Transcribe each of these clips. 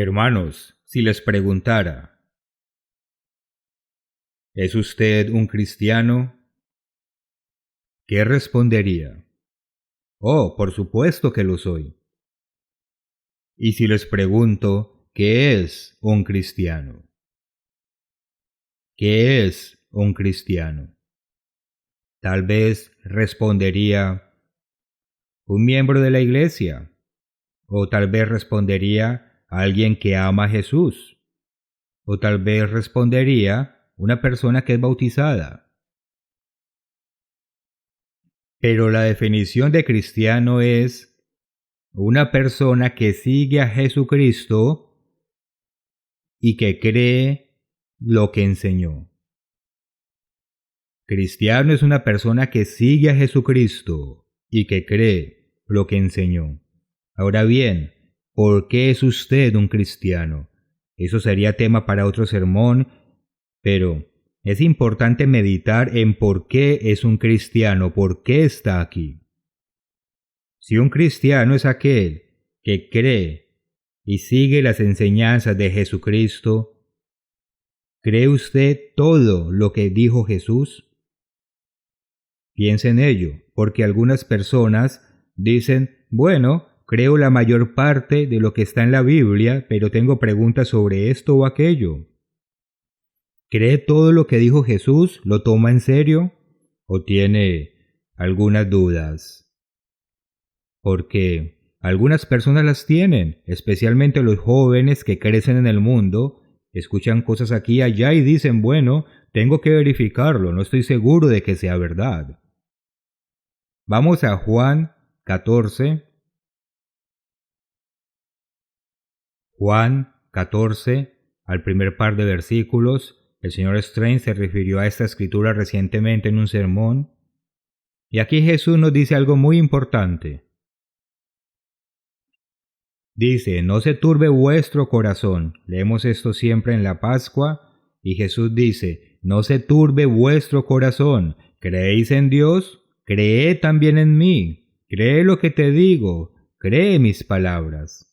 Hermanos, si les preguntara, ¿es usted un cristiano? ¿Qué respondería? Oh, por supuesto que lo soy. Y si les pregunto, ¿qué es un cristiano? ¿Qué es un cristiano? Tal vez respondería, un miembro de la iglesia. O tal vez respondería, alguien que ama a Jesús. O tal vez respondería, una persona que es bautizada. Pero la definición de cristiano es una persona que sigue a Jesucristo y que cree lo que enseñó. Cristiano es una persona que sigue a Jesucristo y que cree lo que enseñó. Ahora bien, ¿por qué es usted un cristiano? Eso sería tema para otro sermón, pero es importante meditar en por qué es un cristiano, por qué está aquí. Si un cristiano es aquel que cree y sigue las enseñanzas de Jesucristo, ¿cree usted todo lo que dijo Jesús? Piense en ello, porque algunas personas dicen, bueno, creo la mayor parte de lo que está en la Biblia, pero tengo preguntas sobre esto o aquello. ¿Cree todo lo que dijo Jesús? ¿Lo toma en serio? ¿O tiene algunas dudas? Porque algunas personas las tienen, especialmente los jóvenes que crecen en el mundo, escuchan cosas aquí y allá y dicen, bueno, tengo que verificarlo, no estoy seguro de que sea verdad. Vamos a Juan 14. Juan 14, al primer par de versículos. El señor Strange se refirió a esta escritura recientemente en un sermón. Y aquí Jesús nos dice algo muy importante. Dice, no se turbe vuestro corazón. Leemos esto siempre en la Pascua. Y Jesús dice, no se turbe vuestro corazón. ¿Creéis en Dios? Creed también en mí. Cree lo que te digo. Cree mis palabras.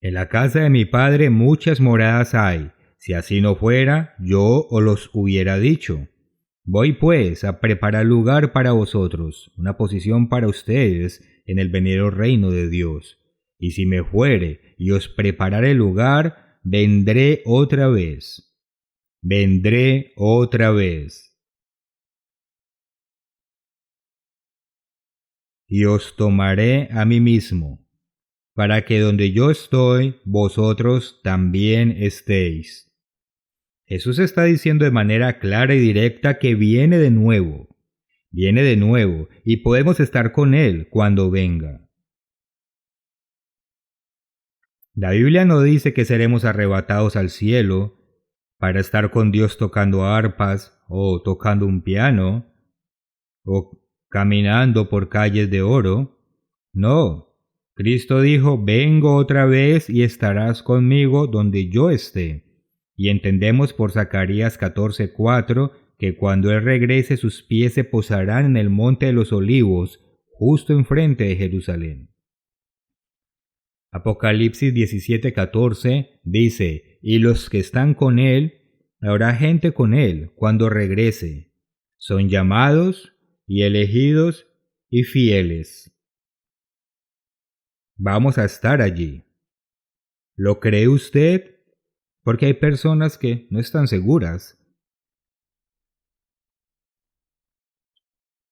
En la casa de mi padre muchas moradas hay. Si así no fuera, yo os los hubiera dicho. Voy pues a preparar lugar para vosotros, una posición para ustedes en el venidero reino de Dios. Y si me fuere y os prepararé lugar, vendré otra vez. Vendré otra vez. Y os tomaré a mí mismo, para que donde yo estoy, vosotros también estéis. Jesús está diciendo de manera clara y directa que viene de nuevo, y podemos estar con Él cuando venga. La Biblia no dice que seremos arrebatados al cielo para estar con Dios tocando arpas o tocando un piano o caminando por calles de oro. No, Cristo dijo, vengo otra vez y estarás conmigo donde yo esté. Y entendemos por Zacarías 14:4 que cuando Él regrese sus pies se posarán en el monte de los olivos, justo enfrente de Jerusalén. Apocalipsis 17:14 dice, y los que están con Él, habrá gente con Él cuando regrese. Son llamados y elegidos y fieles. Vamos a estar allí. ¿Lo cree usted? Porque hay personas que no están seguras.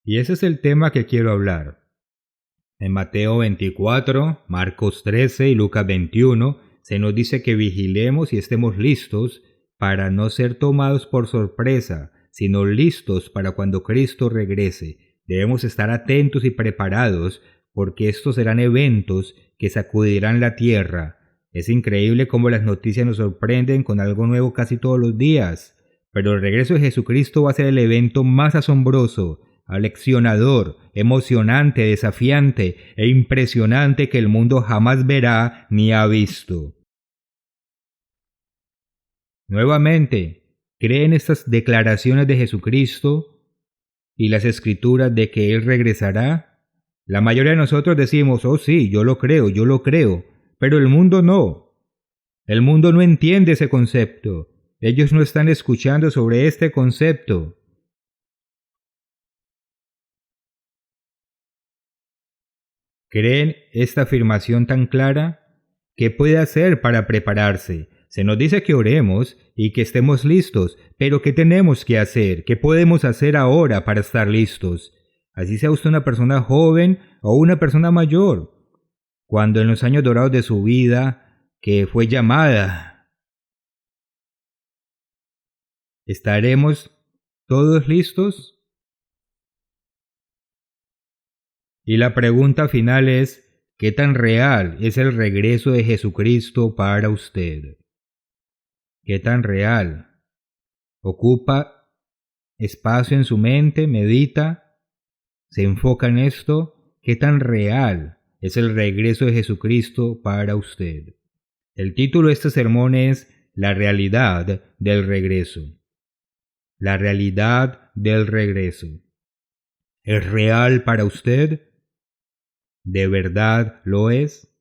Y ese es el tema que quiero hablar. En Mateo 24, Marcos 13 y Lucas 21 se nos dice que vigilemos y estemos listos para no ser tomados por sorpresa, sino listos para cuando Cristo regrese. Debemos estar atentos y preparados porque estos serán eventos que sacudirán la tierra. Es increíble cómo las noticias nos sorprenden con algo nuevo casi todos los días, pero el regreso de Jesucristo va a ser el evento más asombroso, aleccionador, emocionante, desafiante e impresionante que el mundo jamás verá ni ha visto. Nuevamente, ¿creen estas declaraciones de Jesucristo y las escrituras de que Él regresará? La mayoría de nosotros decimos, oh sí, yo lo creo, pero el mundo no. El mundo no entiende ese concepto. Ellos no están escuchando sobre este concepto. ¿Creen esta afirmación tan clara? ¿Qué puede hacer para prepararse? Se nos dice que oremos y que estemos listos, pero ¿qué tenemos que hacer? ¿Qué podemos hacer ahora para estar listos? Así sea usted una persona joven o una persona mayor. Cuando en los años dorados de su vida, que fue llamada, ¿estaremos todos listos? Y la pregunta final es, ¿qué tan real es el regreso de Jesucristo para usted? ¿Qué tan real? ¿Ocupa espacio en su mente? ¿Medita? ¿Se enfoca en esto? ¿Qué tan real es el regreso de Jesucristo para usted? El título de este sermón es La realidad del regreso. La realidad del regreso. ¿Es real para usted? ¿De verdad lo es?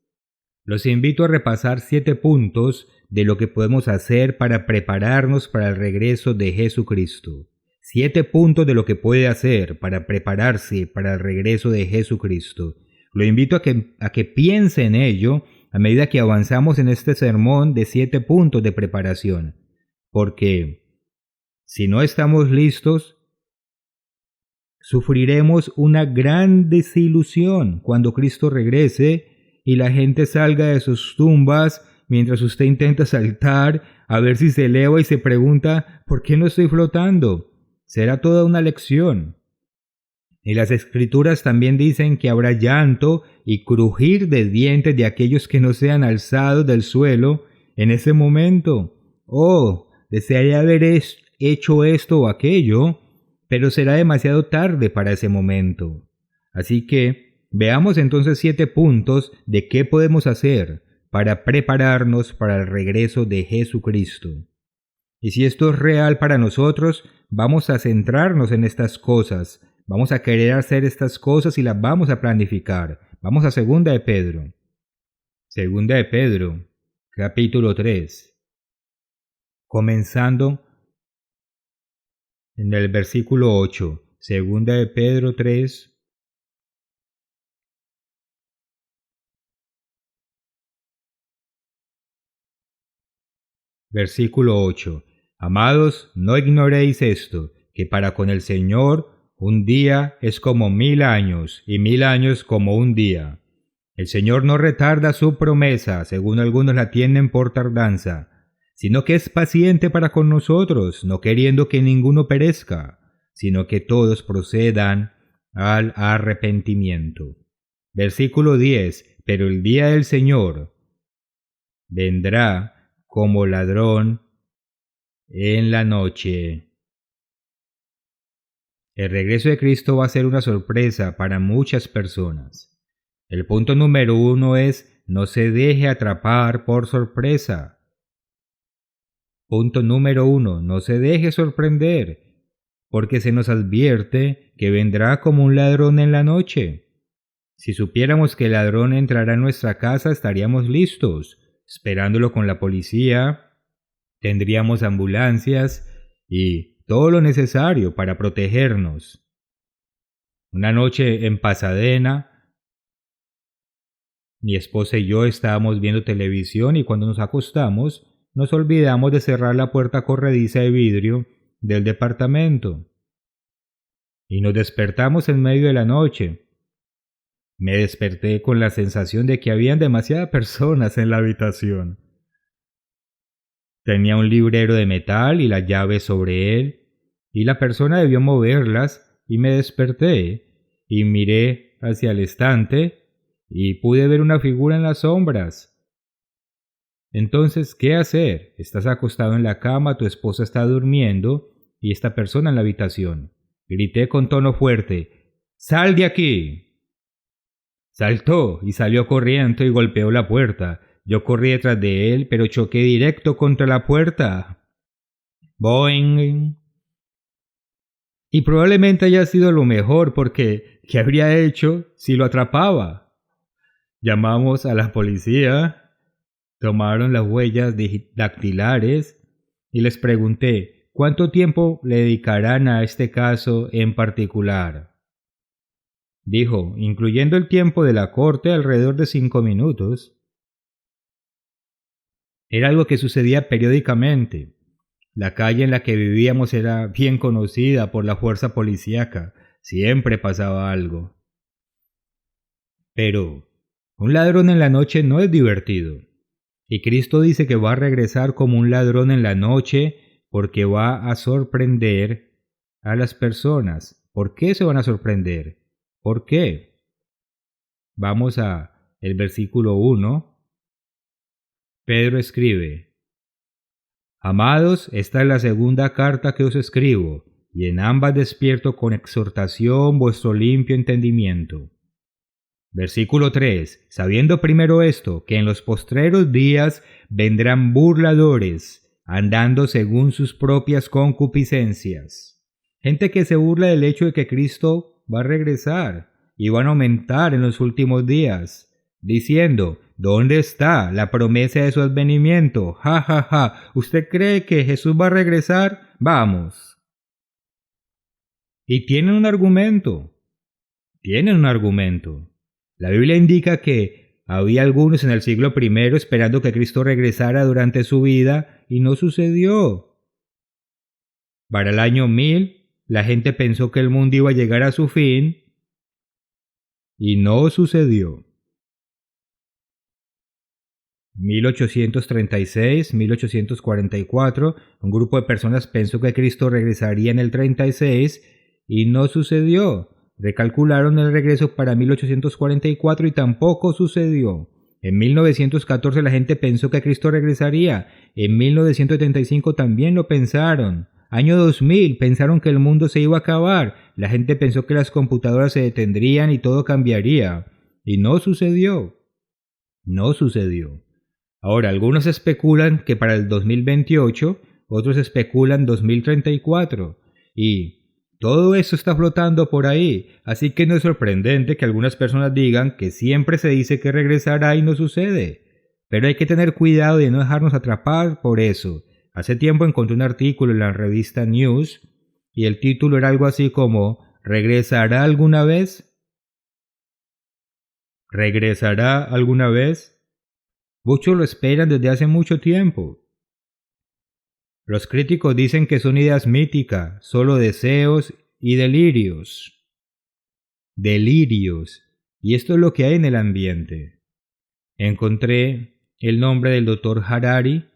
Los invito a repasar 7 puntos de lo que podemos hacer para prepararnos para el regreso de Jesucristo. 7 puntos de lo que puede hacer para prepararse para el regreso de Jesucristo. Lo invito a que piense en ello a medida que avanzamos en este sermón de 7 puntos de preparación. Porque si no estamos listos, sufriremos una gran desilusión cuando Cristo regrese y la gente salga de sus tumbas mientras usted intenta saltar a ver si se eleva y se pregunta ¿por qué no estoy flotando? Será toda una lección. Y las Escrituras también dicen que habrá llanto y crujir de dientes de aquellos que no sean alzados del suelo en ese momento. Oh, desearía haber hecho esto o aquello, pero será demasiado tarde para ese momento. Así que veamos entonces 7 puntos de qué podemos hacer para prepararnos para el regreso de Jesucristo. Y si esto es real para nosotros, vamos a centrarnos en estas cosas, vamos a querer hacer estas cosas y las vamos a planificar. Vamos a 2 de Pedro. 2 de Pedro, capítulo 3. Comenzando en el versículo 8, 2 de Pedro 3, versículo 8. Amados, no ignoréis esto, que para con el Señor un día es como 1000 años, y 1000 años como un día. El Señor no retarda su promesa, según algunos la tienen por tardanza, sino que es paciente para con nosotros, no queriendo que ninguno perezca, sino que todos procedan al arrepentimiento. Versículo 10. Pero el día del Señor vendrá como ladrón en la noche. El regreso de Cristo va a ser una sorpresa para muchas personas. El punto número 1 es, no se deje atrapar por sorpresa. Punto número 1, no se deje sorprender, porque se nos advierte que vendrá como un ladrón en la noche. Si supiéramos que el ladrón entrará en nuestra casa, estaríamos listos, esperándolo con la policía, tendríamos ambulancias y todo lo necesario para protegernos. Una noche en Pasadena, mi esposa y yo estábamos viendo televisión y cuando nos acostamos, nos olvidamos de cerrar la puerta corrediza de vidrio del departamento. Y nos despertamos en medio de la noche. Me desperté con la sensación de que habían demasiadas personas en la habitación. Tenía un librero de metal y las llaves sobre él, y la persona debió moverlas, y me desperté, y miré hacia el estante, y pude ver una figura en las sombras. Entonces, ¿qué hacer? Estás acostado en la cama, tu esposa está durmiendo, y esta persona en la habitación. Grité con tono fuerte, ¡sal de aquí! Saltó y salió corriendo y golpeó la puerta. Yo corrí detrás de él, pero choqué directo contra la puerta. ¡Boing! Y probablemente haya sido lo mejor porque ¿Qué habría hecho si lo atrapaba? Llamamos a la policía, tomaron las huellas dactilares y les pregunté cuánto tiempo le dedicarán a este caso en particular. Dijo, incluyendo el tiempo de la corte, alrededor de 5 minutos. Era algo que sucedía periódicamente. La calle en la que vivíamos era bien conocida por la fuerza policíaca. Siempre pasaba algo. Pero un ladrón en la noche no es divertido. Y Cristo dice que va a regresar como un ladrón en la noche porque va a sorprender a las personas. ¿Por qué se van a sorprender? ¿Por qué? Vamos a el versículo 1. Pedro escribe: Amados, esta es la segunda carta que os escribo, y en ambas despierto con exhortación vuestro limpio entendimiento. Versículo 3. Sabiendo primero esto, que en los postreros días vendrán burladores, andando según sus propias concupiscencias. Gente que se burla del hecho de que Cristo va a regresar y van a aumentar en los últimos días, diciendo: ¿dónde está la promesa de su advenimiento? Ja, ja, ja. ¿Usted cree que Jesús va a regresar? Vamos. Y tienen un argumento. La Biblia indica que había algunos en el siglo I esperando que Cristo regresara durante su vida y no sucedió. Para el año 1000, la gente pensó que el mundo iba a llegar a su fin y no sucedió. 1836, 1844, un grupo de personas pensó que Cristo regresaría en el 36 y no sucedió. Recalcularon el regreso para 1844 y tampoco sucedió. En 1914 la gente pensó que Cristo regresaría. En 1975 también lo pensaron. Año 2000 pensaron que el mundo se iba a acabar. La gente pensó que las computadoras se detendrían y todo cambiaría. Y no sucedió. No sucedió. Ahora, algunos especulan que para el 2028, otros especulan 2034. Y todo eso está flotando por ahí, así que no es sorprendente que algunas personas digan que siempre se dice que regresará y no sucede. Pero hay que tener cuidado de no dejarnos atrapar por eso. Hace tiempo encontré un artículo en la revista News y el título era algo así como ¿regresará alguna vez? ¿Regresará alguna vez? Muchos lo esperan desde hace mucho tiempo. Los críticos dicen que son ideas míticas, solo deseos y delirios. Delirios. Y esto es lo que hay en el ambiente. Encontré el nombre del Dr. Harari,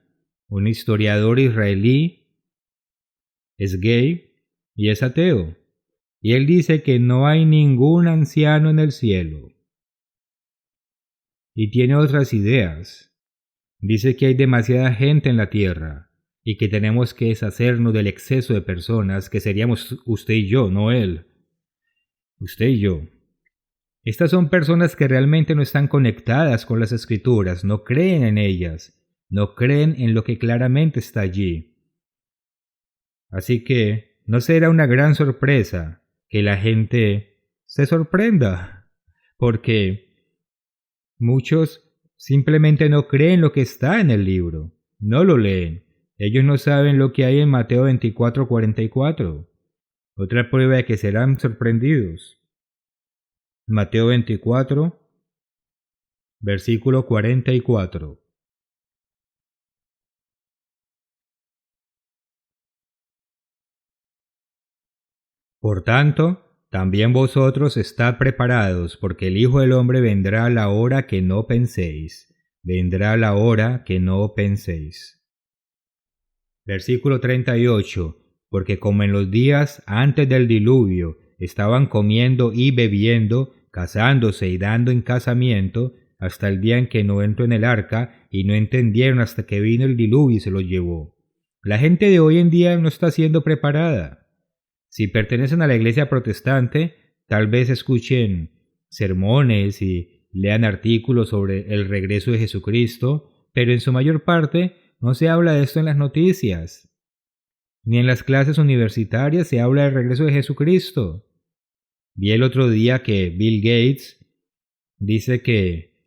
un historiador israelí. Es gay y es ateo. Y él dice que no hay ningún anciano en el cielo. Y tiene otras ideas. Dice que hay demasiada gente en la tierra y que tenemos que deshacernos del exceso de personas, que seríamos usted y yo, no él. Usted y yo. Estas son personas que realmente no están conectadas con las escrituras, no creen en ellas, no creen en lo que claramente está allí. Así que no será una gran sorpresa que la gente se sorprenda, porque muchos simplemente no creen lo que está en el libro, no lo leen. Ellos no saben lo que hay en Mateo 24:44. Otra prueba de que serán sorprendidos. Mateo 24, versículo 44. Por tanto, también vosotros estad preparados, porque el Hijo del Hombre vendrá a la hora que no penséis. Vendrá a la hora que no penséis. Versículo 38. Porque como en los días antes del diluvio estaban comiendo y bebiendo, casándose y dando en casamiento, hasta el día en que no entró en el arca, y no entendieron hasta que vino el diluvio y se los llevó. La gente de hoy en día no está siendo preparada. Si pertenecen a la iglesia protestante, tal vez escuchen sermones y lean artículos sobre el regreso de Jesucristo, pero en su mayor parte no se habla de esto en las noticias. Ni en las clases universitarias se habla del regreso de Jesucristo. Vi el otro día que Bill Gates dice que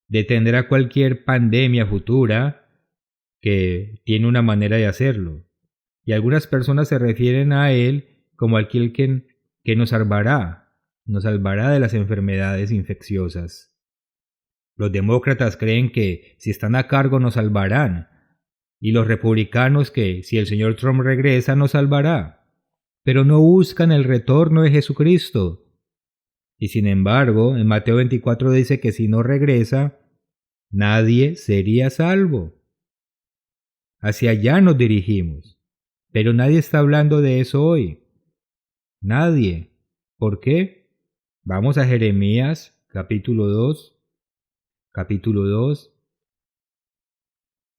detendrá cualquier pandemia futura, que tiene una manera de hacerlo. Y algunas personas se refieren a él como aquel que nos salvará de las enfermedades infecciosas. Los demócratas creen que si están a cargo nos salvarán, y los republicanos que si el señor Trump regresa nos salvará, pero no buscan el retorno de Jesucristo. Y sin embargo, en Mateo 24 dice que si no regresa, nadie sería salvo. Hacia allá nos dirigimos, pero nadie está hablando de eso hoy. Nadie. ¿Por qué? Vamos a Jeremías, capítulo 2. Capítulo 2.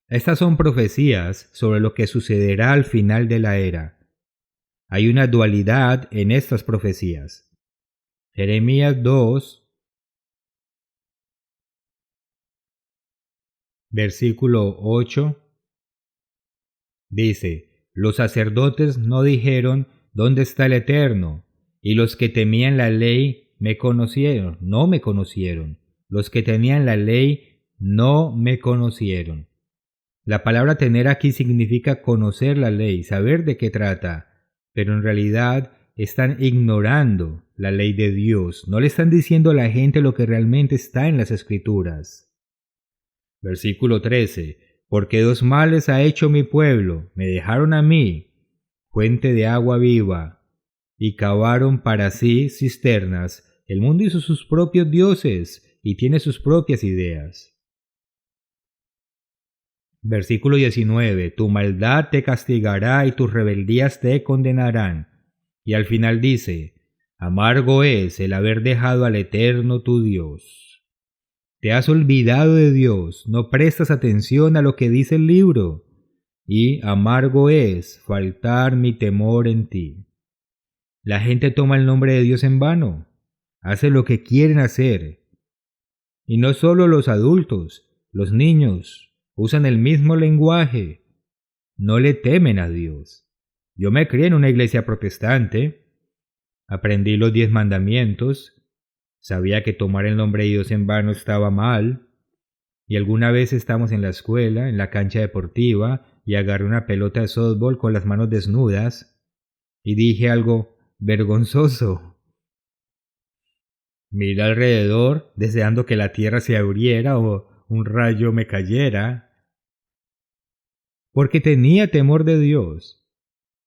Estas son profecías sobre lo que sucederá al final de la era. Hay una dualidad en estas profecías. Jeremías 2, versículo 8, dice: Los sacerdotes no dijeron ¿dónde está el Eterno? Y los que temían la ley no me conocieron. Los que tenían la ley no me conocieron. La palabra tener aquí significa conocer la ley, saber de qué trata, pero en realidad están ignorando la ley de Dios. No le están diciendo a la gente lo que realmente está en las Escrituras. Versículo 13. Porque dos males ha hecho mi pueblo, me dejaron a mí, fuente de agua viva, y cavaron para sí cisternas. El mundo hizo sus propios dioses y tiene sus propias ideas. Versículo 19. Tu maldad te castigará y tus rebeldías te condenarán. Y al final dice: amargo es el haber dejado al Eterno tu Dios. Te has olvidado de Dios, no prestas atención a lo que dice el libro, y amargo es faltar mi temor en ti. La gente toma el nombre de Dios en vano, hace lo que quieren hacer. Y no solo los adultos, los niños usan el mismo lenguaje, no le temen a Dios. Yo me crié en una iglesia protestante, aprendí los 10 mandamientos, sabía que tomar el nombre de Dios en vano estaba mal, y alguna vez estamos en la escuela, en la cancha deportiva, y agarré una pelota de softball con las manos desnudas, y dije algo vergonzoso. Miré alrededor, deseando que la tierra se abriera o un rayo me cayera, porque tenía temor de Dios.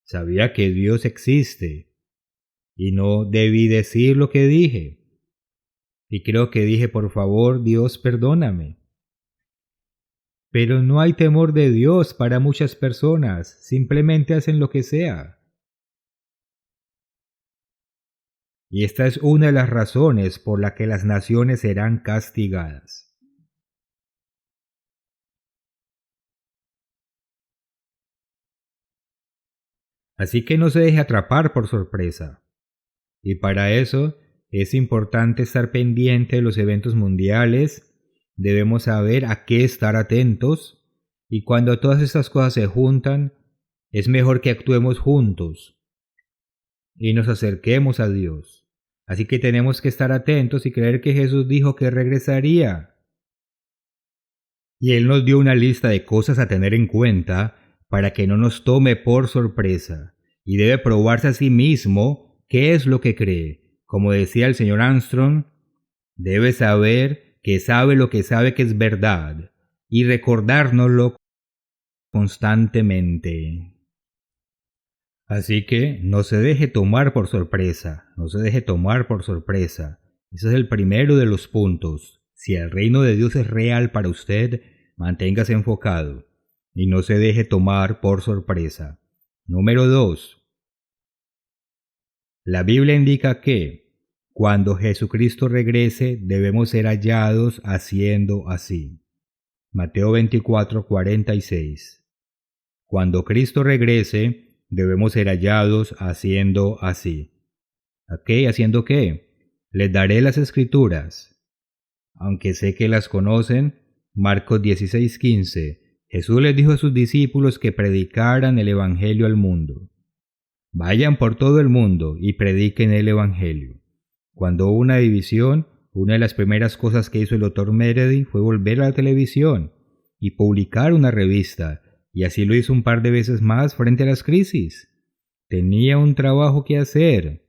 Sabía que Dios existe, y no debí decir lo que dije. Y creo que dije: por favor, Dios, perdóname. Pero no hay temor de Dios para muchas personas, simplemente hacen lo que sea. Y esta es una de las razones por la que las naciones serán castigadas. Así que no se deje atrapar por sorpresa. Y para eso es importante estar pendiente de los eventos mundiales, debemos saber a qué estar atentos, y cuando todas estas cosas se juntan, es mejor que actuemos juntos y nos acerquemos a Dios. Así que tenemos que estar atentos y creer que Jesús dijo que regresaría. Y Él nos dio una lista de cosas a tener en cuenta para que no nos tome por sorpresa. Y debe probarse a sí mismo qué es lo que cree. Como decía el señor Armstrong, debe saber que sabe lo que sabe que es verdad y recordárnoslo constantemente. Así que no se deje tomar por sorpresa, no se deje tomar por sorpresa. Ese es el primero de los puntos. Si el reino de Dios es real para usted, manténgase enfocado y no se deje tomar por sorpresa. Número 2. La Biblia indica que cuando Jesucristo regrese debemos ser hallados haciendo así. Mateo 24:46. Cuando Cristo regrese debemos ser hallados haciendo así. ¿Ok? ¿Haciendo qué? Les daré las escrituras. Aunque sé que las conocen, Marcos 16:15. Jesús les dijo a sus discípulos que predicaran el Evangelio al mundo. Vayan por todo el mundo y prediquen el Evangelio. Cuando hubo una división, una de las primeras cosas que hizo el Dr. Meredith fue volver a la televisión y publicar una revista, y así lo hizo un par de veces más frente a las crisis. Tenía un trabajo que hacer.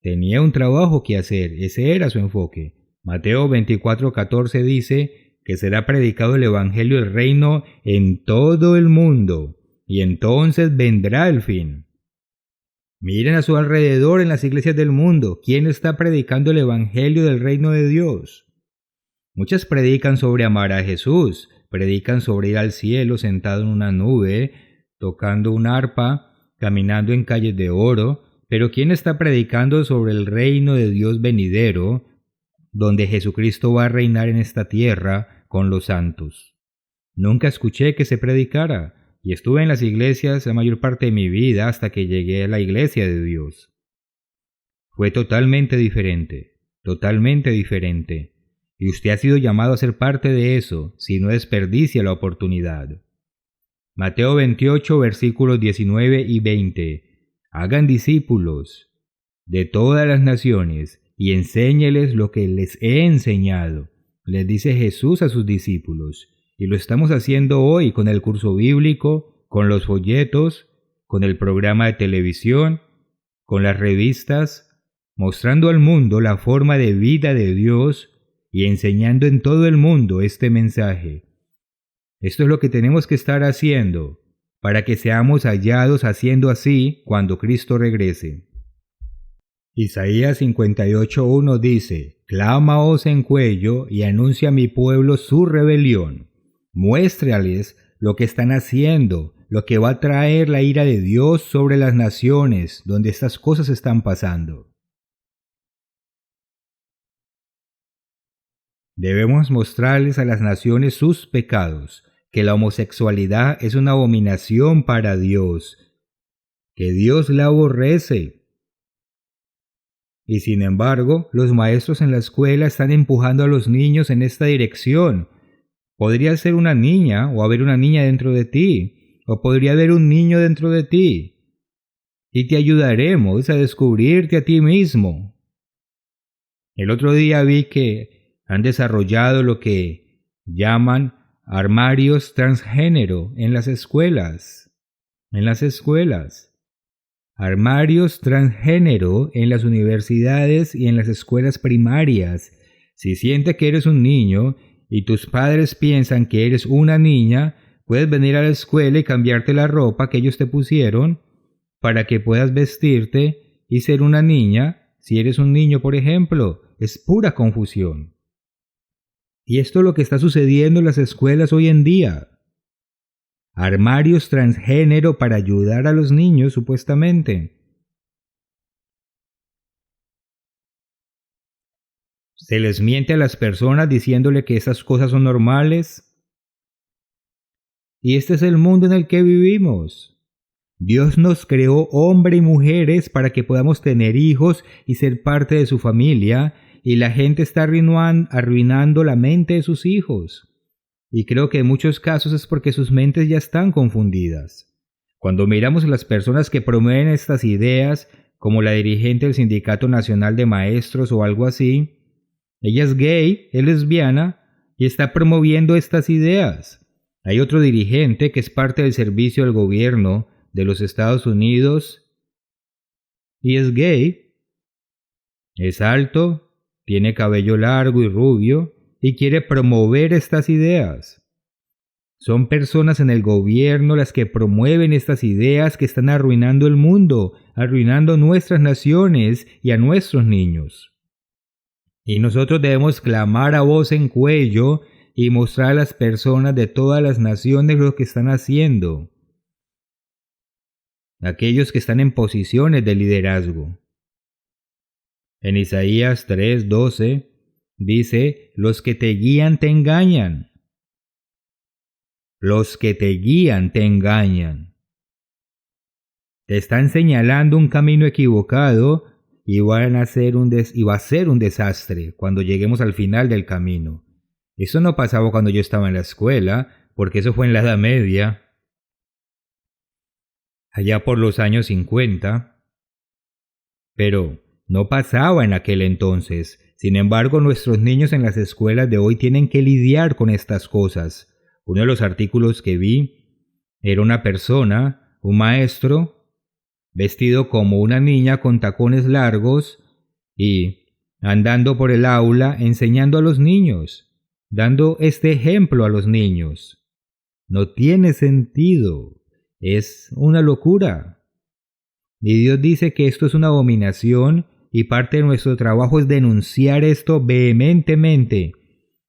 Ese era su enfoque. Mateo 24:14 dice que será predicado el evangelio del reino en todo el mundo, y entonces vendrá el fin. Miren a su alrededor en las iglesias del mundo, ¿quién está predicando el evangelio del reino de Dios? Muchas predican sobre amar a Jesús, predican sobre ir al cielo sentado en una nube, tocando un arpa, caminando en calles de oro, pero ¿quién está predicando sobre el reino de Dios venidero, donde Jesucristo va a reinar en esta tierra con los santos? Nunca escuché que se predicara, y estuve en las iglesias la mayor parte de mi vida hasta que llegué a la iglesia de Dios. Fue totalmente diferente, y usted ha sido llamado a ser parte de eso, si no desperdicia la oportunidad. Mateo 28, versículos 19 y 20. Hagan discípulos de todas las naciones y enséñeles lo que les he enseñado, les dice Jesús a sus discípulos. Y lo estamos haciendo hoy con el curso bíblico, con los folletos, con el programa de televisión, con las revistas, mostrando al mundo la forma de vida de Dios y enseñando en todo el mundo este mensaje. Esto es lo que tenemos que estar haciendo para que seamos hallados haciendo así cuando Cristo regrese. Isaías 58:1 dice: Clámaos en cuello y anuncia a mi pueblo su rebelión. Muéstrales lo que están haciendo, lo que va a traer la ira de Dios sobre las naciones donde estas cosas están pasando. Debemos mostrarles a las naciones sus pecados, que la homosexualidad es una abominación para Dios, que Dios la aborrece. Y sin embargo, los maestros en la escuela están empujando a los niños en esta dirección. Podría ser una niña o haber una niña dentro de ti, o podría haber un niño dentro de ti. Y te ayudaremos a descubrirte a ti mismo. El otro día vi que han desarrollado lo que llaman armarios transgénero en las escuelas. Armarios transgénero en las universidades y en las escuelas primarias. Si sientes que eres un niño y tus padres piensan que eres una niña, puedes venir a la escuela y cambiarte la ropa que ellos te pusieron para que puedas vestirte y ser una niña. Si eres un niño, por ejemplo, es pura confusión. Y esto es lo que está sucediendo en las escuelas hoy en día. Armarios transgénero para ayudar a los niños, supuestamente. Se les miente a las personas diciéndole que esas cosas son normales. Y este es el mundo en el que vivimos. Dios nos creó hombre y mujeres para que podamos tener hijos y ser parte de su familia, y la gente está arruinando la mente de sus hijos. Y creo que en muchos casos es porque sus mentes ya están confundidas. Cuando miramos a las personas que promueven estas ideas, como la dirigente del Sindicato Nacional de Maestros o algo así, ella es gay, es lesbiana y está promoviendo estas ideas. Hay otro dirigente que es parte del servicio del gobierno de los Estados Unidos y es gay. Es alto, tiene cabello largo y rubio y quiere promover estas ideas. Son personas en el gobierno las que promueven estas ideas que están arruinando el mundo, arruinando nuestras naciones y a nuestros niños. Y nosotros debemos clamar a voz en cuello y mostrar a las personas de todas las naciones lo que están haciendo. Aquellos que están en posiciones de liderazgo. En Isaías 3:12 dice: los que te guían te engañan. Los que te guían te engañan. Te están señalando un camino equivocado y va a ser un desastre cuando lleguemos al final del camino. Eso no pasaba cuando yo estaba en la escuela, porque eso fue en la Edad Media, allá por los años 50. Pero no pasaba en aquel entonces. Sin embargo, nuestros niños en las escuelas de hoy tienen que lidiar con estas cosas. Uno de los artículos que vi era una persona, un maestro, vestido como una niña con tacones largos y andando por el aula enseñando a los niños, dando este ejemplo a los niños. No tiene sentido. Es una locura. Y Dios dice que esto es una abominación y parte de nuestro trabajo es denunciar esto vehementemente.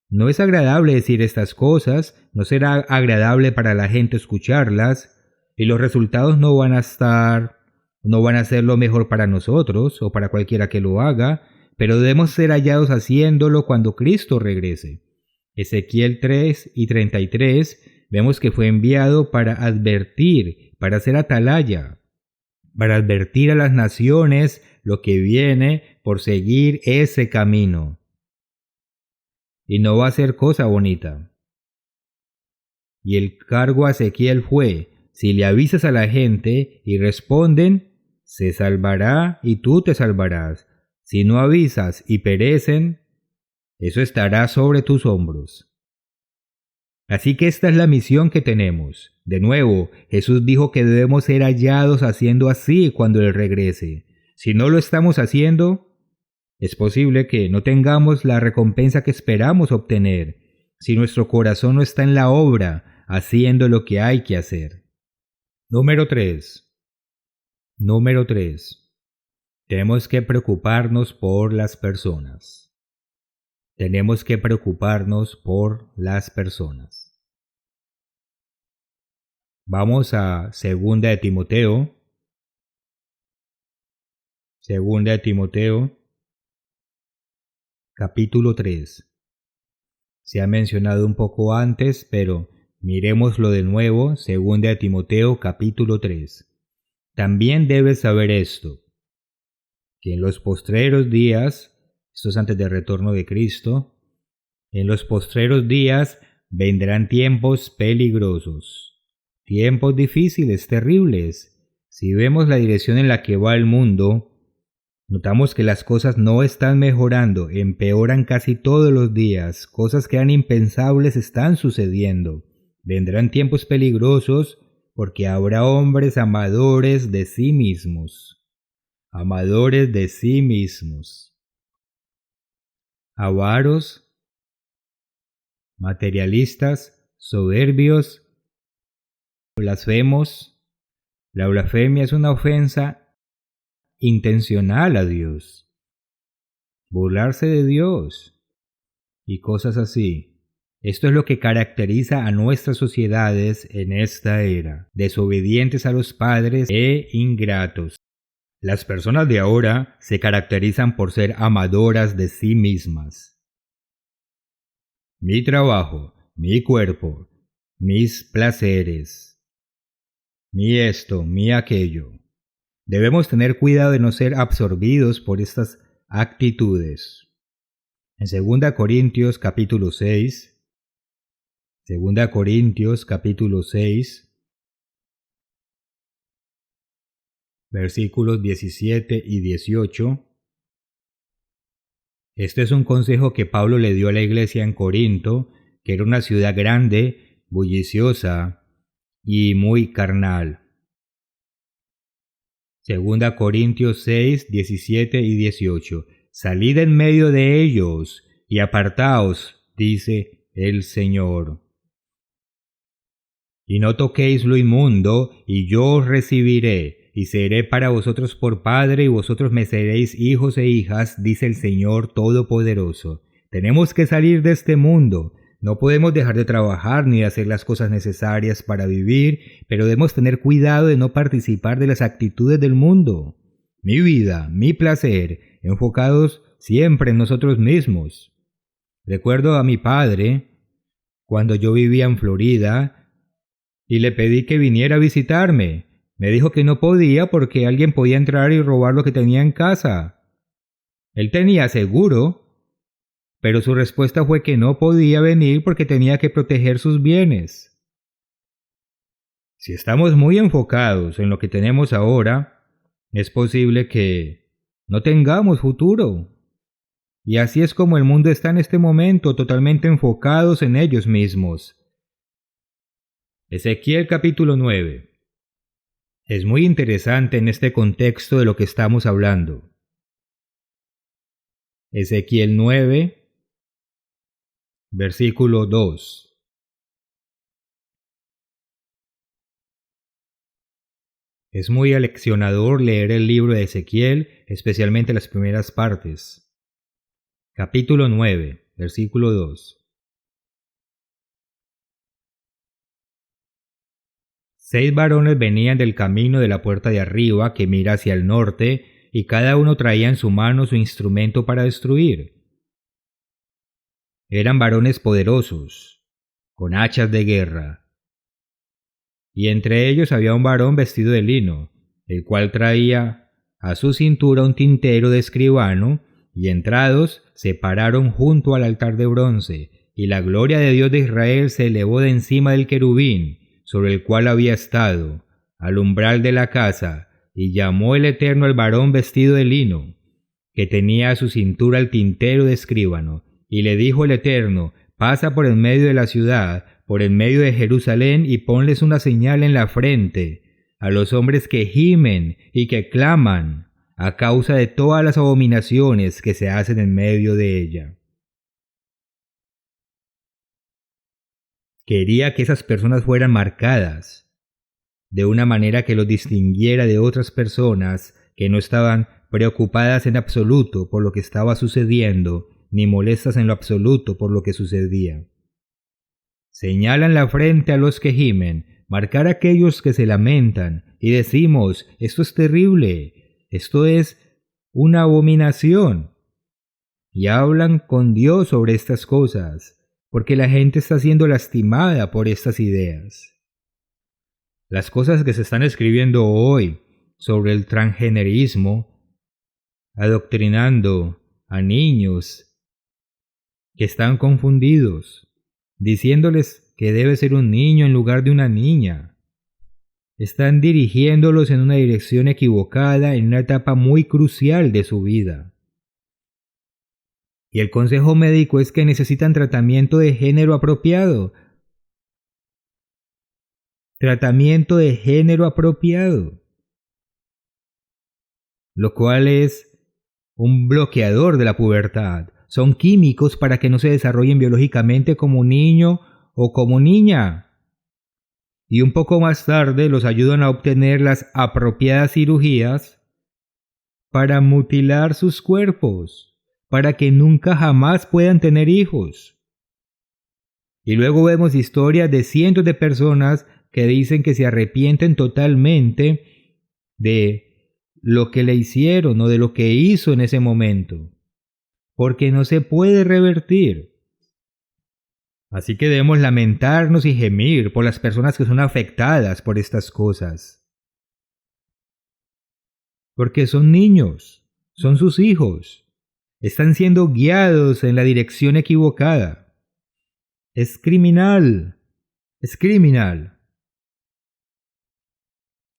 No es agradable decir estas cosas, no será agradable para la gente escucharlas y los resultados no van a ser lo mejor para nosotros o para cualquiera que lo haga, pero debemos ser hallados haciéndolo cuando Cristo regrese. Ezequiel 3:33 vemos que fue enviado para advertir, para hacer atalaya, para advertir a las naciones lo que viene por seguir ese camino. Y no va a ser cosa bonita. Y el cargo a Ezequiel fue, si le avisas a la gente y responden, se salvará y tú te salvarás. Si no avisas y perecen, eso estará sobre tus hombros. Así que esta es la misión que tenemos. De nuevo, Jesús dijo que debemos ser hallados haciendo así cuando Él regrese. Si no lo estamos haciendo, es posible que no tengamos la recompensa que esperamos obtener, si nuestro corazón no está en la obra, haciendo lo que hay que hacer. Número 3. Tenemos que preocuparnos por las personas. Tenemos que preocuparnos por las personas. Vamos a 2 de Timoteo. 2 de Timoteo, capítulo 3. Se ha mencionado un poco antes, pero miremoslo de nuevo. 2 de Timoteo, capítulo 3. También debes saber esto, que en los postreros días, esto es antes del retorno de Cristo, en los postreros días vendrán tiempos peligrosos, tiempos difíciles, terribles. Si vemos la dirección en la que va el mundo, notamos que las cosas no están mejorando, empeoran casi todos los días, cosas que eran impensables están sucediendo. Vendrán tiempos peligrosos porque habrá hombres amadores de sí mismos, avaros, materialistas, soberbios, blasfemos. La blasfemia es una ofensa intencional a Dios, burlarse de Dios y cosas así. Esto es lo que caracteriza a nuestras sociedades en esta era, desobedientes a los padres e ingratos. Las personas de ahora se caracterizan por ser amadoras de sí mismas. Mi trabajo, mi cuerpo, mis placeres, mi esto, mi aquello. Debemos tener cuidado de no ser absorbidos por estas actitudes. En 2 Corintios capítulo 6, versículos 17 y 18. Este es un consejo que Pablo le dio a la iglesia en Corinto, que era una ciudad grande, bulliciosa y muy carnal. 2 Corintios 6, 17 y 18. Salid en medio de ellos y apartaos, dice el Señor. Y no toquéis lo inmundo, y yo os recibiré, y seré para vosotros por padre, y vosotros me seréis hijos e hijas, dice el Señor Todopoderoso. Tenemos que salir de este mundo. No podemos dejar de trabajar ni de hacer las cosas necesarias para vivir, pero debemos tener cuidado de no participar de las actitudes del mundo. Mi vida, mi placer, enfocados siempre en nosotros mismos. Recuerdo a mi padre, cuando yo vivía en Florida, y le pedí que viniera a visitarme. Me dijo que no podía porque alguien podía entrar y robar lo que tenía en casa. Él tenía seguro, pero su respuesta fue que no podía venir porque tenía que proteger sus bienes. Si estamos muy enfocados en lo que tenemos ahora, es posible que no tengamos futuro. Y así es como el mundo está en este momento, totalmente enfocados en ellos mismos. Ezequiel capítulo 9. Es muy interesante en este contexto de lo que estamos hablando. Ezequiel 9, versículo 2. Es muy aleccionador leer el libro de Ezequiel, especialmente las primeras partes. Capítulo 9, versículo 2. 6 varones venían del camino de la puerta de arriba que mira hacia el norte, y cada uno traía en su mano su instrumento para destruir. Eran varones poderosos, con hachas de guerra. Y entre ellos había un varón vestido de lino, el cual traía a su cintura un tintero de escribano, y entrados se pararon junto al altar de bronce, y la gloria de Dios de Israel se elevó de encima del querubín, sobre el cual había estado, al umbral de la casa, y llamó el Eterno al varón vestido de lino, que tenía a su cintura el tintero de escribano, y le dijo el Eterno: pasa por en medio de la ciudad, por en medio de Jerusalén, y ponles una señal en la frente, a los hombres que gimen y que claman, a causa de todas las abominaciones que se hacen en medio de ella. Quería que esas personas fueran marcadas, de una manera que los distinguiera de otras personas que no estaban preocupadas en absoluto por lo que estaba sucediendo, ni molestas en lo absoluto por lo que sucedía. Señalan la frente a los que gimen, marcar a aquellos que se lamentan, y decimos: esto es terrible, esto es una abominación. Y hablan con Dios sobre estas cosas, porque la gente está siendo lastimada por estas ideas. Las cosas que se están escribiendo hoy sobre el transgenerismo, adoctrinando a niños que están confundidos, diciéndoles que debe ser un niño en lugar de una niña. Están dirigiéndolos en una dirección equivocada en una etapa muy crucial de su vida. Y el consejo médico es que necesitan tratamiento de género apropiado. Tratamiento de género apropiado. Lo cual es un bloqueador de la pubertad. Son químicos para que no se desarrollen biológicamente como niño o como niña. Y un poco más tarde los ayudan a obtener las apropiadas cirugías para mutilar sus cuerpos, para que nunca jamás puedan tener hijos. Y luego vemos historias de cientos de personas que dicen que se arrepienten totalmente de lo que le hicieron o de lo que hizo en ese momento, porque no se puede revertir. Así que debemos lamentarnos y gemir por las personas que son afectadas por estas cosas. Porque son niños, son sus hijos, están siendo guiados en la dirección equivocada. Es criminal, es criminal.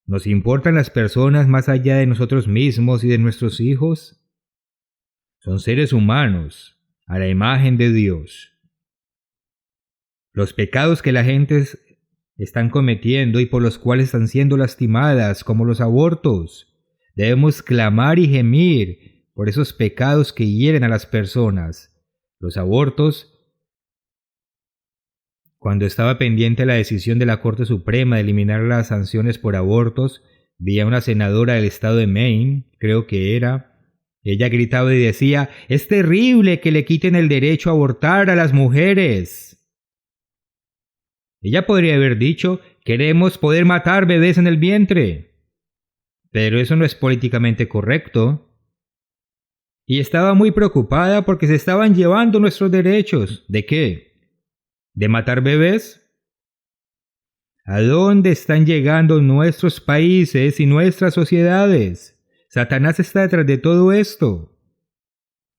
¿Nos importan las personas más allá de nosotros mismos y de nuestros hijos? Son seres humanos, a la imagen de Dios. Los pecados que la gente están cometiendo y por los cuales están siendo lastimadas, como los abortos, debemos clamar y gemir por esos pecados que hieren a las personas. Los abortos, cuando estaba pendiente la decisión de la Corte Suprema de eliminar las sanciones por abortos, vi a una senadora del estado de Maine, creo que era. Ella gritaba y decía: «Es terrible que le quiten el derecho a abortar a las mujeres». Ella podría haber dicho: «Queremos poder matar bebés en el vientre». Pero eso no es políticamente correcto. Y estaba muy preocupada porque se estaban llevando nuestros derechos. ¿De qué? ¿De matar bebés? ¿A dónde están llegando nuestros países y nuestras sociedades? Satanás está detrás de todo esto.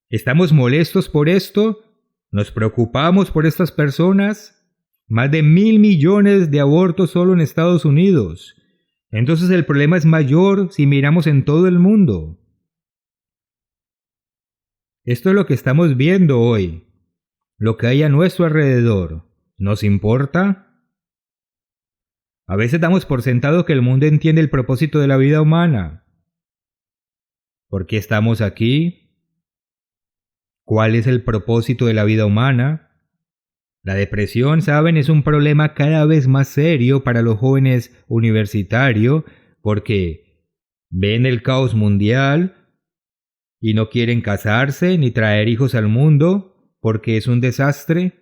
¿Estamos molestos por esto? ¿Nos preocupamos por estas personas? Más de 1.000 millones de abortos solo en Estados Unidos. Entonces el problema es mayor si miramos en todo el mundo. Esto es lo que estamos viendo hoy, lo que hay a nuestro alrededor. ¿Nos importa? A veces damos por sentado que el mundo entiende el propósito de la vida humana. ¿Por qué estamos aquí? ¿Cuál es el propósito de la vida humana? La depresión, saben, es un problema cada vez más serio para los jóvenes universitarios porque ven el caos mundial y no quieren casarse ni traer hijos al mundo porque es un desastre.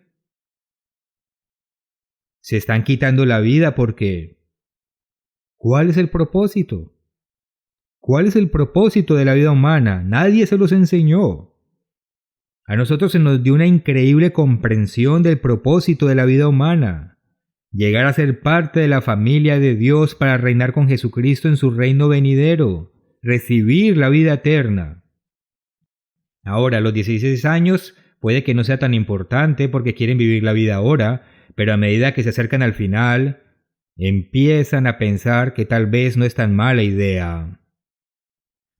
Se están quitando la vida porque ¿cuál es el propósito? ¿Cuál es el propósito de la vida humana? Nadie se los enseñó. A nosotros se nos dio una increíble comprensión del propósito de la vida humana. Llegar a ser parte de la familia de Dios para reinar con Jesucristo en su reino venidero. Recibir la vida eterna. Ahora, a los 16 años puede que no sea tan importante porque quieren vivir la vida ahora, pero a medida que se acercan al final, empiezan a pensar que tal vez no es tan mala idea.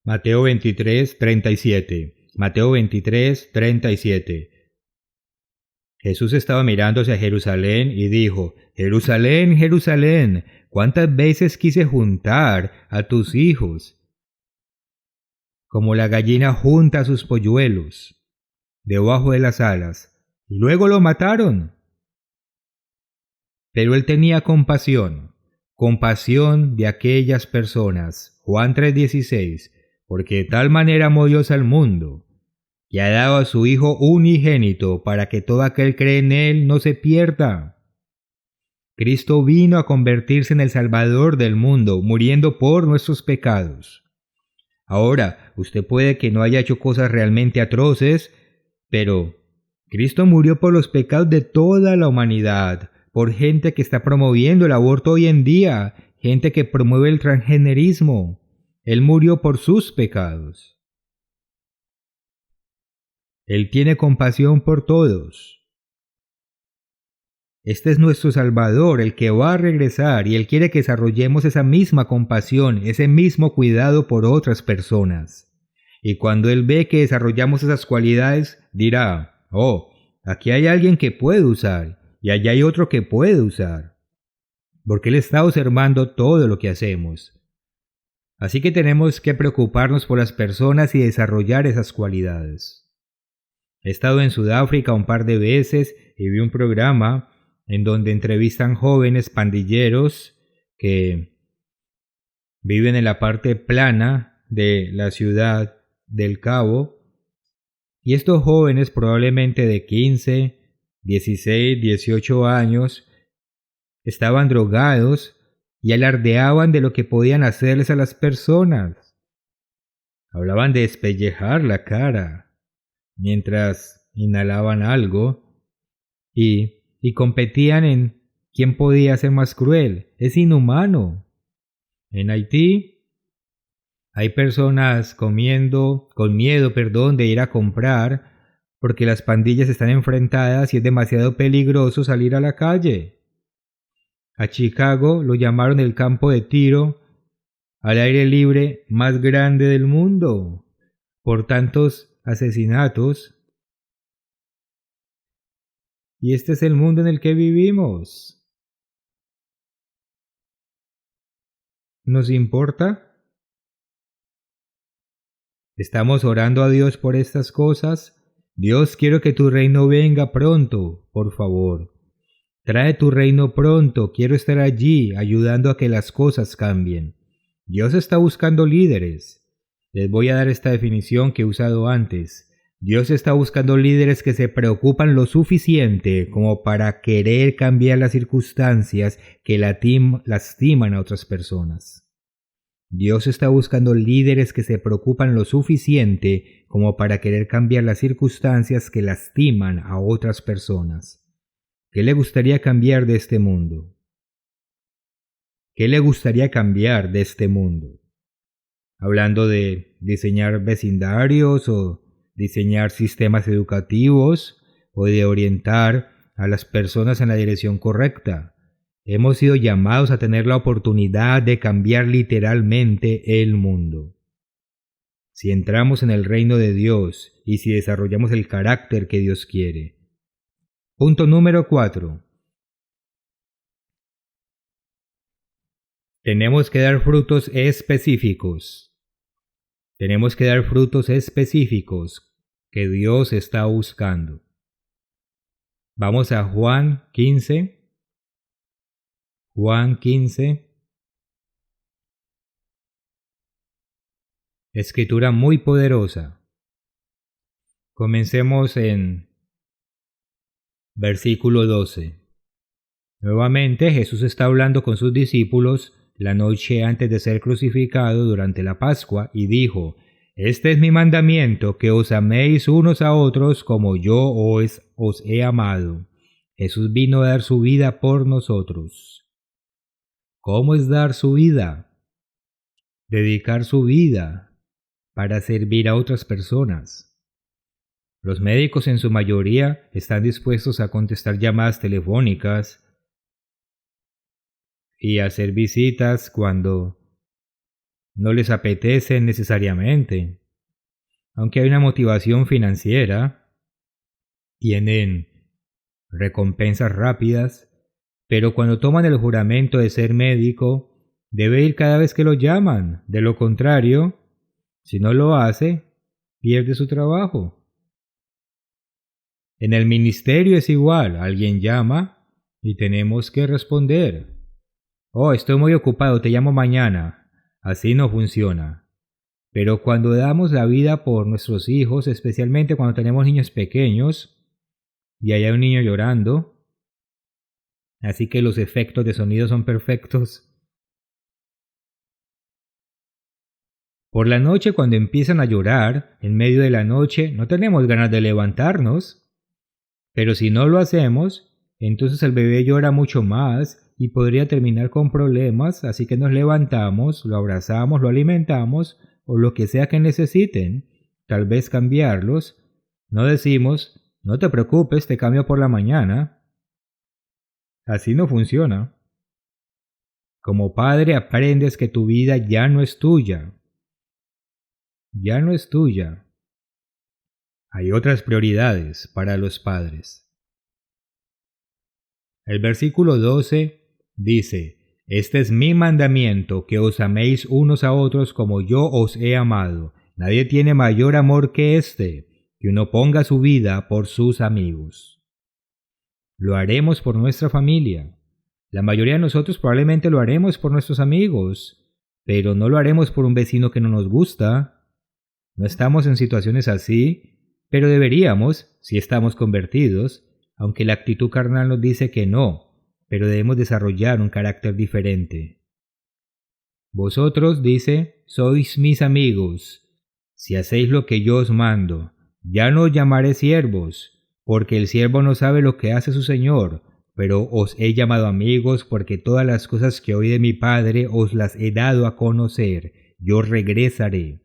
Mateo 23, 37. Mateo 23, 37. Jesús estaba mirando hacia Jerusalén y dijo: Jerusalén, Jerusalén, ¿cuántas veces quise juntar a tus hijos como la gallina junta a sus polluelos debajo de las alas, y luego lo mataron? Pero él tenía compasión de aquellas personas. Juan 3:16, porque de tal manera amó Dios al mundo, que ha dado a su Hijo unigénito, para que todo aquel cree en Él no se pierda. Cristo vino a convertirse en el Salvador del mundo, muriendo por nuestros pecados. Ahora, usted puede que no haya hecho cosas realmente atroces, pero Cristo murió por los pecados de toda la humanidad, por gente que está promoviendo el aborto hoy en día, gente que promueve el transgenerismo. Él murió por sus pecados. Él tiene compasión por todos. Este es nuestro Salvador, el que va a regresar, y Él quiere que desarrollemos esa misma compasión, ese mismo cuidado por otras personas. Y cuando Él ve que desarrollamos esas cualidades, dirá: oh, aquí hay alguien que puede usar, y allá hay otro que puede usar. Porque Él está observando todo lo que hacemos. Así que tenemos que preocuparnos por las personas y desarrollar esas cualidades. He estado en Sudáfrica un par de veces y vi un programa en donde entrevistan jóvenes pandilleros que viven en la parte plana de la ciudad del Cabo. Y estos jóvenes, probablemente de 15, 16, 18 años, estaban drogados y alardeaban de lo que podían hacerles a las personas. Hablaban de despellejar la cara mientras inhalaban algo y competían en quién podía ser más cruel. Es inhumano. En Haití hay personas con miedo, de ir a comprar porque las pandillas están enfrentadas y es demasiado peligroso salir a la calle. A Chicago lo llamaron el campo de tiro al aire libre más grande del mundo por tantos asesinatos. Y este es el mundo en el que vivimos. ¿Nos importa? ¿Estamos orando a Dios por estas cosas? Dios, quiero que tu reino venga pronto, por favor. Trae tu reino pronto, quiero estar allí ayudando a que las cosas cambien. Dios está buscando líderes. Les voy a dar esta definición que he usado antes. Dios está buscando líderes que se preocupan lo suficiente como para querer cambiar las circunstancias que lastiman a otras personas. Dios está buscando líderes que se preocupan lo suficiente como para querer cambiar las circunstancias que lastiman a otras personas. ¿Qué le gustaría cambiar de este mundo? ¿Qué le gustaría cambiar de este mundo? Hablando de diseñar vecindarios o diseñar sistemas educativos o de orientar a las personas en la dirección correcta. Hemos sido llamados a tener la oportunidad de cambiar literalmente el mundo. si entramos en el reino de Dios y si desarrollamos el carácter que Dios quiere. Punto número 4. Tenemos que dar frutos específicos. Tenemos que dar frutos específicos que Dios está buscando. Vamos a Juan 15. Juan 15. Escritura muy poderosa. Comencemos en versículo 12. Nuevamente Jesús está hablando con sus discípulos la noche antes de ser crucificado durante la Pascua y dijo: Este es mi mandamiento, que os améis unos a otros como yo os he amado. Jesús vino a dar su vida por nosotros. ¿Cómo es dar su vida? Dedicar su vida para servir a otras personas. Los médicos en su mayoría están dispuestos a contestar llamadas telefónicas y hacer visitas cuando no les apetece necesariamente. Aunque hay una motivación financiera, tienen recompensas rápidas, pero cuando toman el juramento de ser médico, debe ir cada vez que lo llaman. De lo contrario, si no lo hace, pierde su trabajo. En el ministerio es igual, alguien llama y tenemos que responder. Oh, estoy muy ocupado, te llamo mañana. Así no funciona. Pero cuando damos la vida por nuestros hijos, especialmente cuando tenemos niños pequeños, y hay un niño llorando, así que los efectos de sonido son perfectos. Por la noche, cuando empiezan a llorar, en medio de la noche, no tenemos ganas de levantarnos. Pero si no lo hacemos, entonces el bebé llora mucho más y podría terminar con problemas, así que nos levantamos, lo abrazamos, lo alimentamos o lo que sea que necesiten, tal vez cambiarlos. No decimos: no te preocupes, te cambio por la mañana. Así no funciona. Como padre aprendes que tu vida ya no es tuya. Ya no es tuya. Hay otras prioridades para los padres. El versículo 12 dice: Este es mi mandamiento, que os améis unos a otros como yo os he amado. Nadie tiene mayor amor que este, que uno ponga su vida por sus amigos. Lo haremos por nuestra familia. La mayoría de nosotros probablemente lo haremos por nuestros amigos, pero no lo haremos por un vecino que no nos gusta. No estamos en situaciones así, pero deberíamos, si estamos convertidos, aunque la actitud carnal nos dice que no, pero debemos desarrollar un carácter diferente. Vosotros, dice, sois mis amigos, si hacéis lo que yo os mando. Ya no os llamaré siervos, porque el siervo no sabe lo que hace su señor, pero os he llamado amigos, porque todas las cosas que oí de mi Padre os las he dado a conocer. Yo regresaré.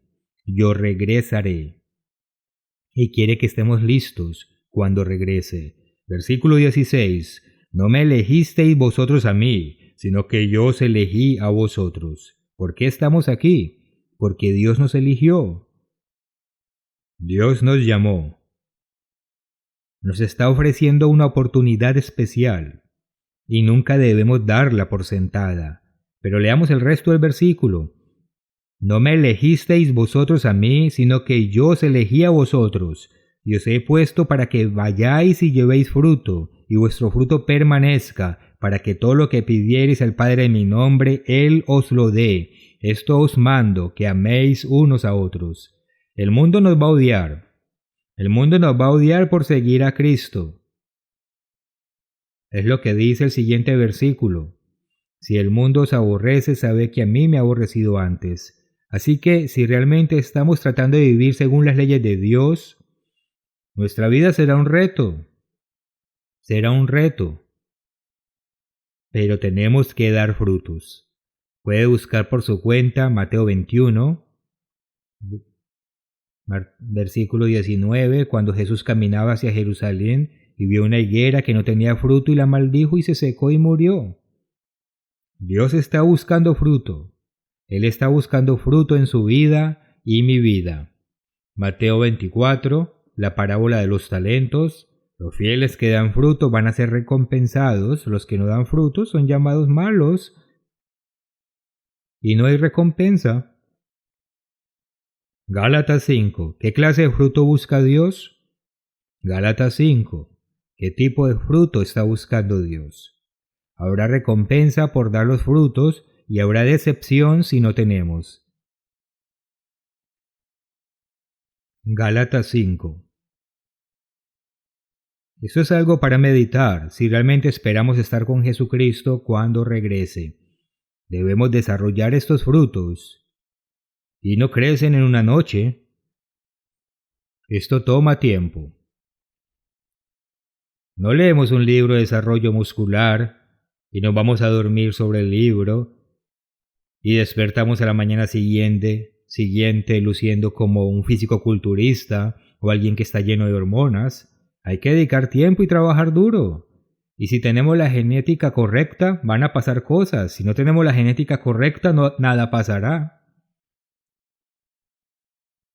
Y quiere que estemos listos cuando regrese. Versículo 16. No me elegisteis vosotros a mí, sino que yo os elegí a vosotros. ¿Por qué estamos aquí? Porque Dios nos eligió. Dios nos llamó. Nos está ofreciendo una oportunidad especial y nunca debemos darla por sentada. Pero leamos el resto del versículo. No me elegisteis vosotros a mí, sino que yo os elegí a vosotros, y os he puesto para que vayáis y llevéis fruto, y vuestro fruto permanezca, para que todo lo que pidiereis al Padre en mi nombre, Él os lo dé. Esto os mando, que améis unos a otros. El mundo nos va a odiar. El mundo nos va a odiar por seguir a Cristo. Es lo que dice el siguiente versículo. Si el mundo os aborrece, sabe que a mí me ha aborrecido antes. Así que si realmente estamos tratando de vivir según las leyes de Dios, nuestra vida será un reto. Será un reto. Pero tenemos que dar frutos. Puede buscar por su cuenta Mateo 21, versículo 19, cuando Jesús caminaba hacia Jerusalén y vio una higuera que no tenía fruto y la maldijo y se secó y murió. Dios está buscando fruto. Él está buscando fruto en su vida y mi vida. Mateo 24, la parábola de los talentos. Los fieles que dan fruto van a ser recompensados, los que no dan fruto son llamados malos y no hay recompensa. Gálatas 5. ¿Qué clase de fruto busca Dios? Gálatas 5. ¿Qué tipo de fruto está buscando Dios? Habrá recompensa por dar los frutos y habrá decepción si no tenemos. Gálatas 5. Esto es algo para meditar si realmente esperamos estar con Jesucristo cuando regrese. Debemos desarrollar estos frutos y no crecen en una noche. Esto toma tiempo. No leemos un libro de desarrollo muscular y nos vamos a dormir sobre el libro y despertamos a la mañana siguiente luciendo como un físico-culturista o alguien que está lleno de hormonas. Hay que dedicar tiempo y trabajar duro. Y si tenemos la genética correcta, van a pasar cosas. Si no tenemos la genética correcta, nada pasará.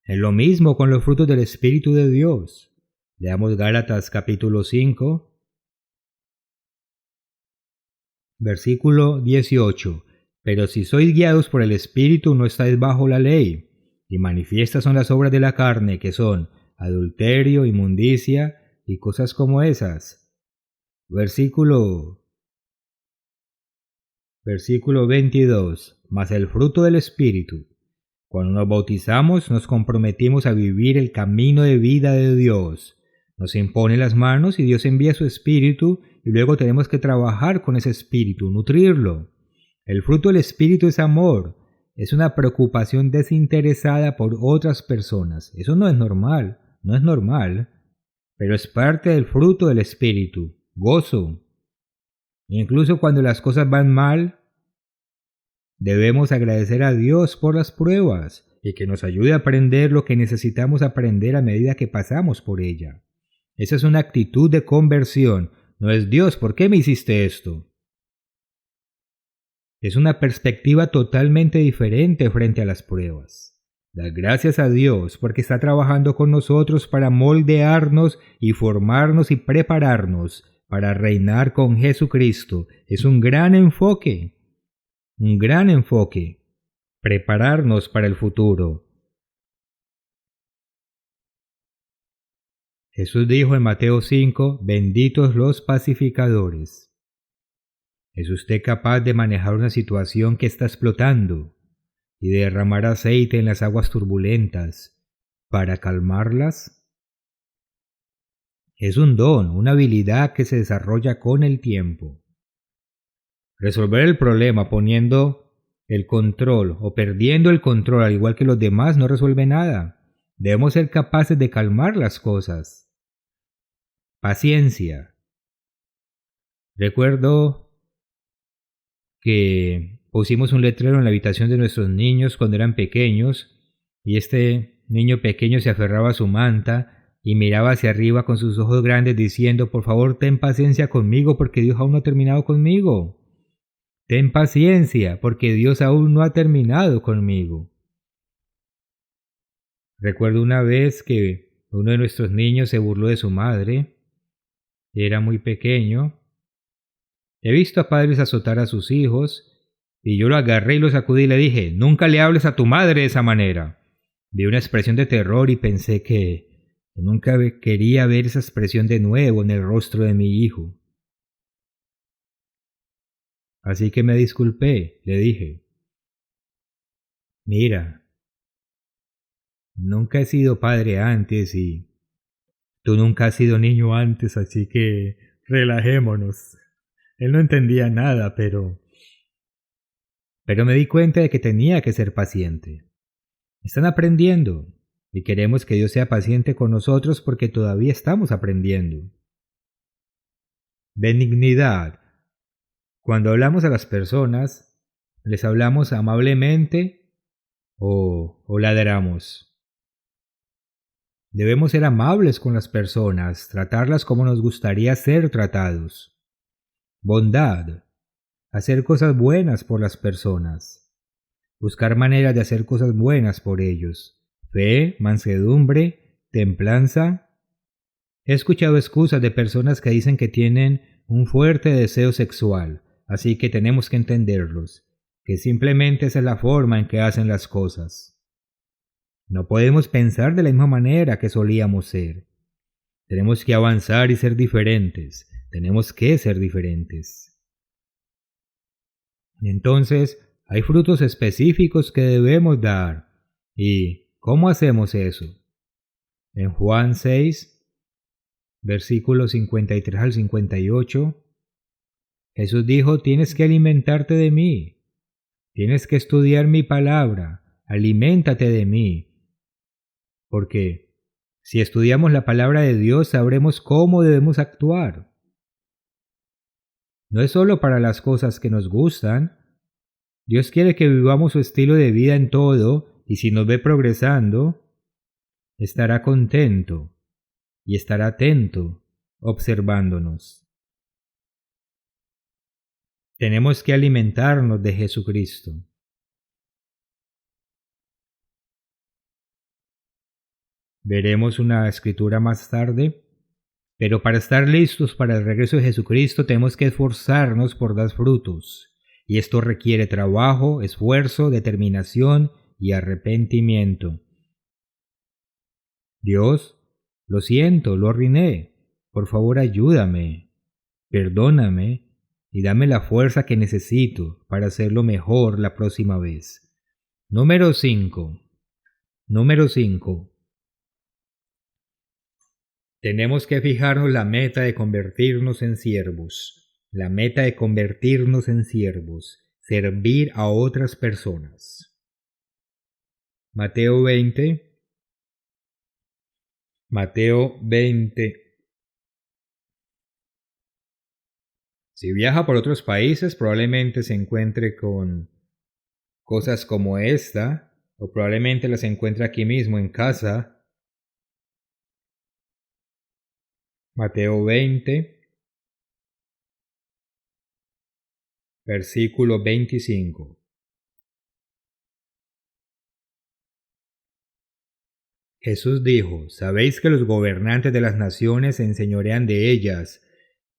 Es lo mismo con los frutos del Espíritu de Dios. Leamos Gálatas capítulo 5, versículo 18. Pero si sois guiados por el Espíritu, no estáis bajo la ley. Y manifiestas son las obras de la carne, que son adulterio, inmundicia y cosas como esas. Versículo 22. Mas el fruto del Espíritu. Cuando nos bautizamos, nos comprometimos a vivir el camino de vida de Dios. Nos impone las manos y Dios envía su Espíritu y luego tenemos que trabajar con ese Espíritu, nutrirlo. El fruto del Espíritu es amor, es una preocupación desinteresada por otras personas. Eso no es normal, pero es parte del fruto del Espíritu, gozo. Incluso cuando las cosas van mal, debemos agradecer a Dios por las pruebas y que nos ayude a aprender lo que necesitamos aprender a medida que pasamos por ella. Esa es una actitud de conversión. No es Dios, ¿por qué me hiciste esto? Es una perspectiva totalmente diferente frente a las pruebas. Dar gracias a Dios porque está trabajando con nosotros para moldearnos y formarnos y prepararnos para reinar con Jesucristo. Es un gran enfoque. Prepararnos para el futuro. Jesús dijo en Mateo 5, benditos los pacificadores. ¿Es usted capaz de manejar una situación que está explotando y de derramar aceite en las aguas turbulentas para calmarlas? Es un don, una habilidad que se desarrolla con el tiempo. Resolver el problema poniendo el control o perdiendo el control al igual que los demás no resuelve nada. Debemos ser capaces de calmar las cosas. Paciencia. Recuerdo que pusimos un letrero en la habitación de nuestros niños cuando eran pequeños y este niño pequeño se aferraba a su manta y miraba hacia arriba con sus ojos grandes diciendo, por favor ten paciencia conmigo porque Dios aún no ha terminado conmigo. Ten paciencia porque Dios aún no ha terminado conmigo. Recuerdo una vez que uno de nuestros niños se burló de su madre. Era muy pequeño. He visto a padres azotar a sus hijos y yo lo agarré y lo sacudí y le dije, nunca le hables a tu madre de esa manera. Vi una expresión de terror y pensé que nunca quería ver esa expresión de nuevo en el rostro de mi hijo. Así que me disculpé, le dije, mira, nunca he sido padre antes y tú nunca has sido niño antes, así que relajémonos. Él no entendía nada, pero me di cuenta de que tenía que ser paciente. Están aprendiendo y queremos que Dios sea paciente con nosotros porque todavía estamos aprendiendo. Benignidad. Cuando hablamos a las personas, ¿les hablamos amablemente o ladramos? Debemos ser amables con las personas, tratarlas como nos gustaría ser tratados. Bondad. Hacer cosas buenas por las personas. Buscar maneras de hacer cosas buenas por ellos. fe, mansedumbre, templanza. He escuchado excusas de personas que dicen que tienen un fuerte deseo sexual, así que tenemos que entenderlos, que simplemente esa es la forma en que hacen las cosas. No podemos pensar de la misma manera que solíamos ser. Tenemos que avanzar y ser diferentes. Tenemos que ser diferentes. Entonces, hay frutos específicos que debemos dar. ¿Y cómo hacemos eso? En Juan 6, versículos 53 al 58, Jesús dijo, tienes que alimentarte de mí. Tienes que estudiar mi palabra. Aliméntate de mí. Porque si estudiamos la palabra de Dios, sabremos cómo debemos actuar. No es solo para las cosas que nos gustan. Dios quiere que vivamos su estilo de vida en todo, y si nos ve progresando, estará contento y estará atento, observándonos. Tenemos que alimentarnos de Jesucristo. Veremos una escritura más tarde, pero para estar listos para el regreso de Jesucristo tenemos que esforzarnos por dar frutos, y esto requiere trabajo, esfuerzo, determinación y arrepentimiento. Dios, lo siento, lo arruiné, por favor ayúdame, perdóname y dame la fuerza que necesito para hacerlo mejor la próxima vez. Número 5. Tenemos que fijarnos la meta de convertirnos en siervos. La meta de convertirnos en siervos. Servir a otras personas. Mateo 20. Si viaja por otros países, probablemente se encuentre con cosas como esta, o probablemente las encuentre aquí mismo en casa. Mateo 20, versículo 25. Jesús dijo, ¿sabéis que los gobernantes de las naciones se enseñorean de ellas,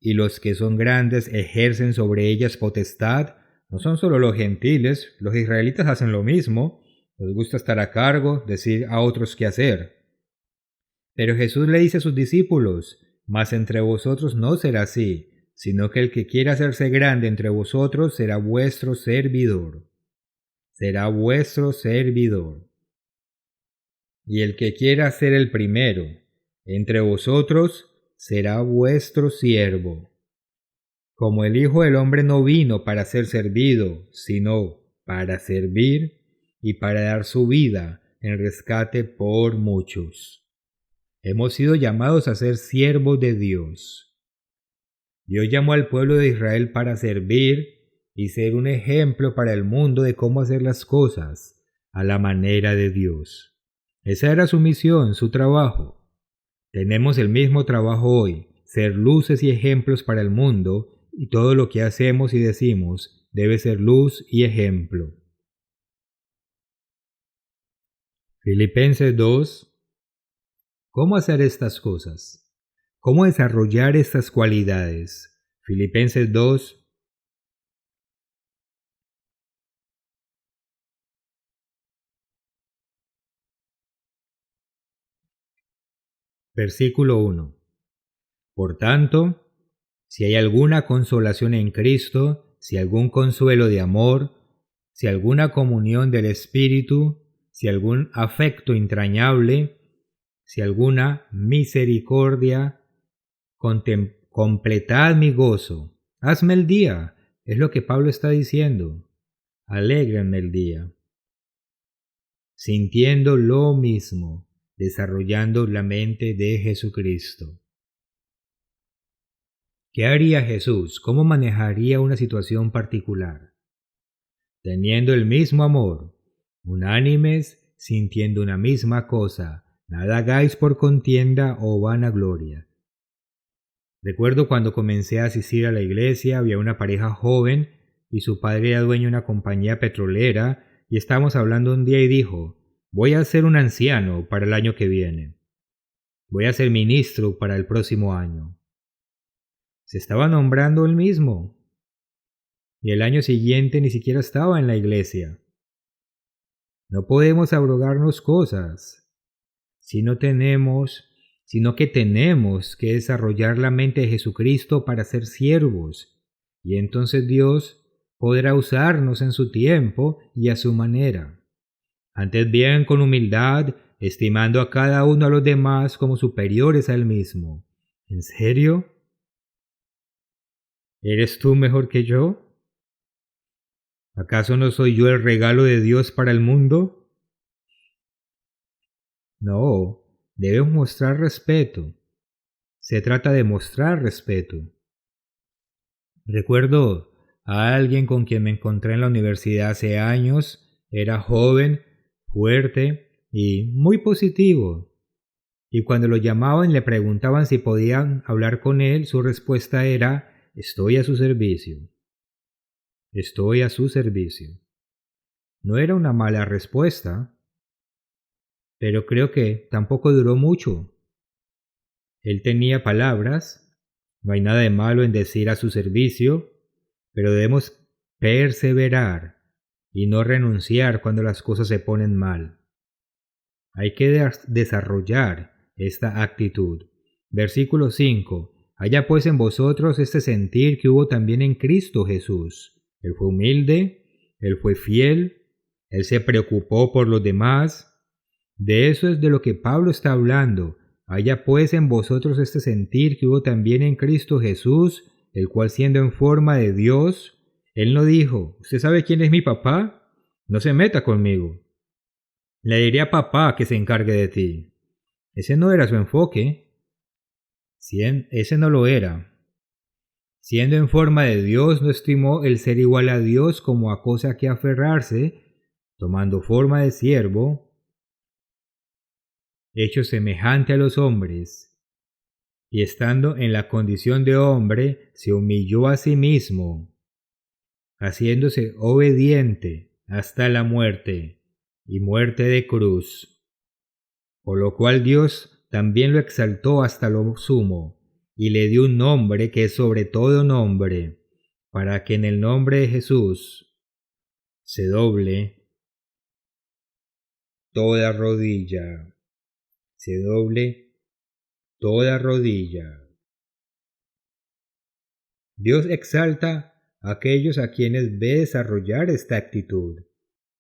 y los que son grandes ejercen sobre ellas potestad? No son solo los gentiles, los israelitas hacen lo mismo, les gusta estar a cargo, decir a otros qué hacer. Pero Jesús le dice a sus discípulos, mas entre vosotros no será así, sino que el que quiera hacerse grande entre vosotros será vuestro servidor. Será vuestro servidor. Y el que quiera ser el primero entre vosotros será vuestro siervo. Como el Hijo del Hombre no vino para ser servido, sino para servir y para dar su vida en rescate por muchos. Hemos sido llamados a ser siervos de Dios. Dios llamó al pueblo de Israel para servir y ser un ejemplo para el mundo de cómo hacer las cosas a la manera de Dios. Esa era su misión, su trabajo. Tenemos el mismo trabajo hoy, ser luces y ejemplos para el mundo, y todo lo que hacemos y decimos debe ser luz y ejemplo. Filipenses 2. ¿Cómo hacer estas cosas? ¿Cómo desarrollar estas cualidades? Filipenses 2. Versículo 1. Por tanto, si hay alguna consolación en Cristo, si algún consuelo de amor, si alguna comunión del Espíritu, si algún afecto entrañable, si alguna misericordia, completad mi gozo. Hazme el día, es lo que Pablo está diciendo. Alégrenme el día. Sintiendo lo mismo, desarrollando la mente de Jesucristo. ¿Qué haría Jesús? ¿Cómo manejaría una situación particular? Teniendo el mismo amor, unánimes, sintiendo una misma cosa, nada hagáis por contienda o vanagloria. Recuerdo cuando comencé a asistir a la iglesia, había una pareja joven y su padre era dueño de una compañía petrolera y estábamos hablando un día y dijo, Voy a ser un anciano para el año que viene. Voy a ser ministro para el próximo año. Se estaba nombrando él mismo. Y el año siguiente ni siquiera estaba en la iglesia. No podemos abrogarnos cosas, sino que tenemos que desarrollar la mente de Jesucristo para ser siervos, y entonces Dios podrá usarnos en su tiempo y a su manera. Antes bien con humildad, estimando a cada uno a los demás como superiores a él mismo. ¿En serio? ¿Eres tú mejor que yo? ¿Acaso no soy yo el regalo de Dios para el mundo? No, debemos mostrar respeto. Se trata de mostrar respeto. Recuerdo a alguien con quien me encontré en la universidad hace años. Era joven, fuerte y muy positivo. Y cuando lo llamaban y le preguntaban si podían hablar con él, su respuesta era: estoy a su servicio. Estoy a su servicio. No era una mala respuesta, pero creo que tampoco duró mucho. Él tenía palabras, no hay nada de malo en decir a su servicio, pero debemos perseverar y no renunciar cuando las cosas se ponen mal. Hay que desarrollar esta actitud. Versículo 5. Haya pues en vosotros este sentir que hubo también en Cristo Jesús. Él fue humilde, él fue fiel, él se preocupó por los demás. De eso es de lo que Pablo está hablando. Haya pues en vosotros este sentir que hubo también en Cristo Jesús, el cual siendo en forma de Dios, él no dijo: ¿usted sabe quién es mi papá? No se meta conmigo. Le diré a papá que se encargue de ti. Ese no era su enfoque. Ese no lo era. Siendo en forma de Dios, no estimó el ser igual a Dios como a cosa que aferrarse, tomando forma de siervo, hecho semejante a los hombres, y estando en la condición de hombre, se humilló a sí mismo, haciéndose obediente hasta la muerte, y muerte de cruz. Por lo cual Dios también lo exaltó hasta lo sumo, y le dio un nombre que es sobre todo nombre, para que en el nombre de Jesús se doble toda rodilla, se doble toda rodilla. Dios exalta a aquellos a quienes ve desarrollar esta actitud.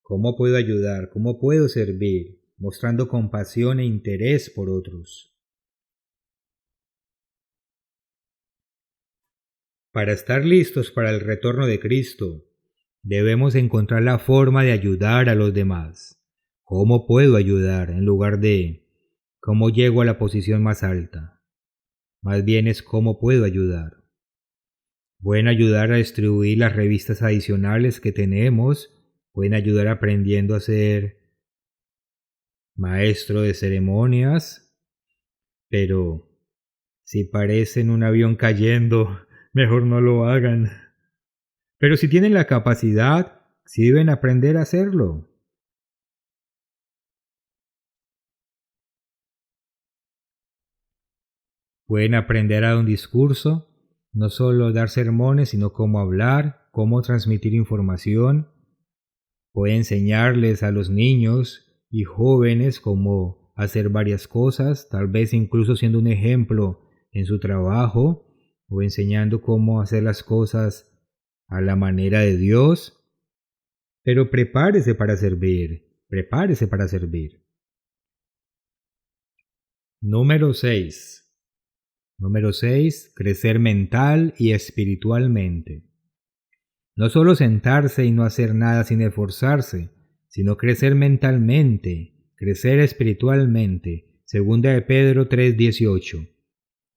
¿Cómo puedo ayudar? ¿Cómo puedo servir? Mostrando compasión e interés por otros. Para estar listos para el retorno de Cristo, debemos encontrar la forma de ayudar a los demás. ¿Cómo puedo ayudar? En lugar de ¿cómo llego a la posición más alta? Más bien es ¿cómo puedo ayudar? Pueden ayudar a distribuir las revistas adicionales que tenemos, pueden ayudar aprendiendo a ser maestro de ceremonias, pero si parecen un avión cayendo, mejor no lo hagan. Pero si tienen la capacidad, sí deben aprender a hacerlo. Pueden aprender a dar un discurso, no solo dar sermones, sino cómo hablar, cómo transmitir información. Pueden enseñarles a los niños y jóvenes cómo hacer varias cosas, tal vez incluso siendo un ejemplo en su trabajo o enseñando cómo hacer las cosas a la manera de Dios. Pero prepárese para servir, prepárese para servir. Número 6. Número 6. Crecer mental y espiritualmente. No solo sentarse y no hacer nada sin esforzarse, sino crecer mentalmente, crecer espiritualmente. Segunda de Pedro 3:18.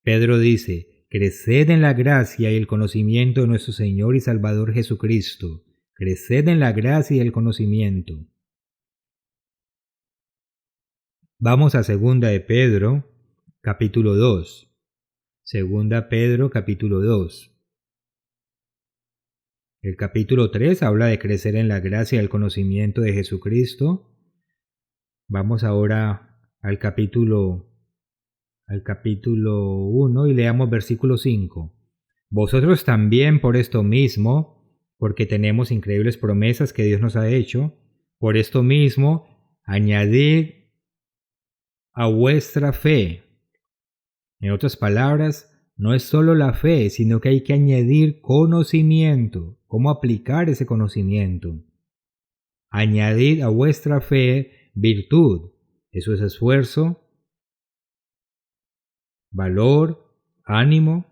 Pedro dice: creced en la gracia y el conocimiento de nuestro Señor y Salvador Jesucristo. Creced en la gracia y el conocimiento. Vamos a Segunda de Pedro, capítulo 2. Segunda Pedro, capítulo 2. El capítulo 3 habla de crecer en la gracia y el conocimiento de Jesucristo. Vamos ahora al capítulo 1 y leamos versículo 5. Vosotros también por esto mismo, porque tenemos increíbles promesas que Dios nos ha hecho, por esto mismo, añadid a vuestra fe. En otras palabras, no es solo la fe, sino que hay que añadir conocimiento. ¿Cómo aplicar ese conocimiento? Añadid a vuestra fe virtud. Eso es esfuerzo, valor, ánimo.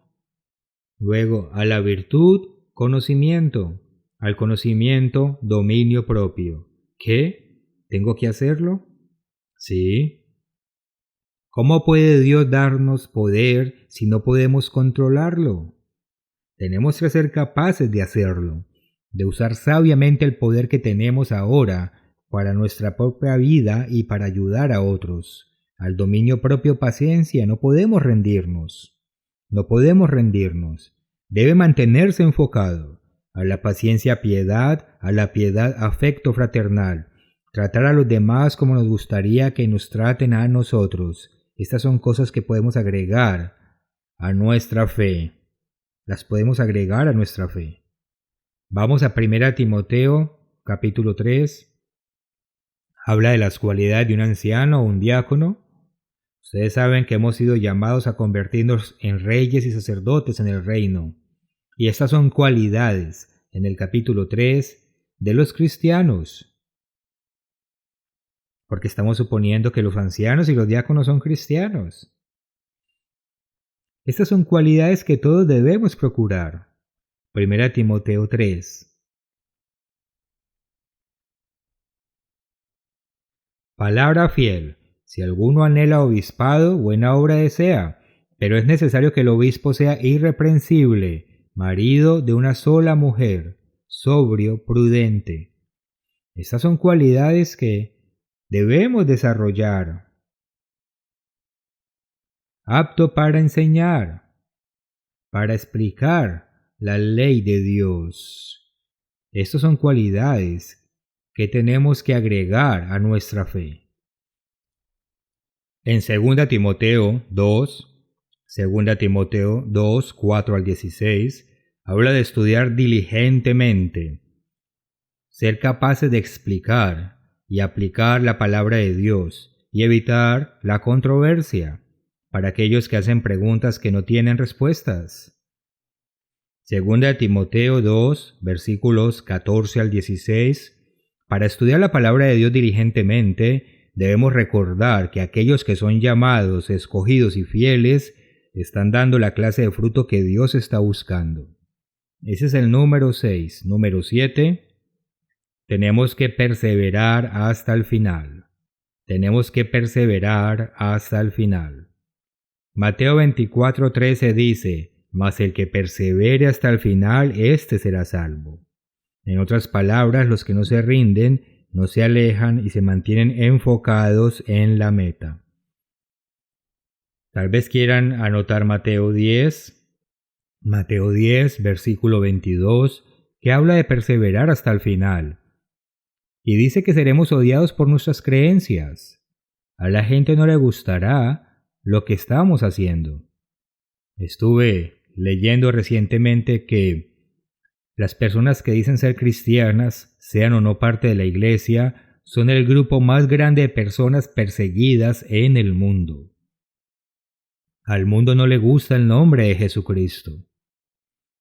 Luego, a la virtud, conocimiento. Al conocimiento, dominio propio. ¿Qué? ¿Tengo que hacerlo? Sí. ¿Cómo puede Dios darnos poder si no podemos controlarlo? Tenemos que ser capaces de hacerlo, de usar sabiamente el poder que tenemos ahora para nuestra propia vida y para ayudar a otros. Al dominio propio, paciencia, no podemos rendirnos. No podemos rendirnos. Debe mantenerse enfocado. A la paciencia, piedad, a la piedad, afecto fraternal. Tratar a los demás como nos gustaría que nos traten a nosotros. Estas son cosas que podemos agregar a nuestra fe. Las podemos agregar a nuestra fe. Vamos a 1 Timoteo, capítulo 3. Habla de las cualidades de un anciano o un diácono. Ustedes saben que hemos sido llamados a convertirnos en reyes y sacerdotes en el reino. Y estas son cualidades, en el capítulo 3, de los cristianos. Porque estamos suponiendo que los ancianos y los diáconos son cristianos. Estas son cualidades que todos debemos procurar. 1 Timoteo 3. Palabra fiel. Si alguno anhela obispado, buena obra desea, pero es necesario que el obispo sea irreprensible, marido de una sola mujer, sobrio, prudente. Estas son cualidades que debemos desarrollar. Apto para enseñar, para explicar la ley de Dios. Estas son cualidades que tenemos que agregar a nuestra fe. En 2 Timoteo 2, 4 al 16, habla de estudiar diligentemente, ser capaces de explicar y aplicar la palabra de Dios y evitar la controversia para aquellos que hacen preguntas que no tienen respuestas. 2 Timoteo 2, versículos 14 al 16, para estudiar la palabra de Dios diligentemente, debemos recordar que aquellos que son llamados, escogidos y fieles están dando la clase de fruto que Dios está buscando. Ese es el número 6. Número 7. Tenemos que perseverar hasta el final. Tenemos que perseverar hasta el final. Mateo 24:13 dice, mas el que persevere hasta el final, éste será salvo. En otras palabras, los que no se rinden, no se alejan y se mantienen enfocados en la meta. Tal vez quieran anotar Mateo 10, versículo 22, que habla de perseverar hasta el final. Y dice que seremos odiados por nuestras creencias. A la gente no le gustará lo que estamos haciendo. Estuve leyendo recientemente que las personas que dicen ser cristianas, sean o no parte de la iglesia, son el grupo más grande de personas perseguidas en el mundo. Al mundo no le gusta el nombre de Jesucristo.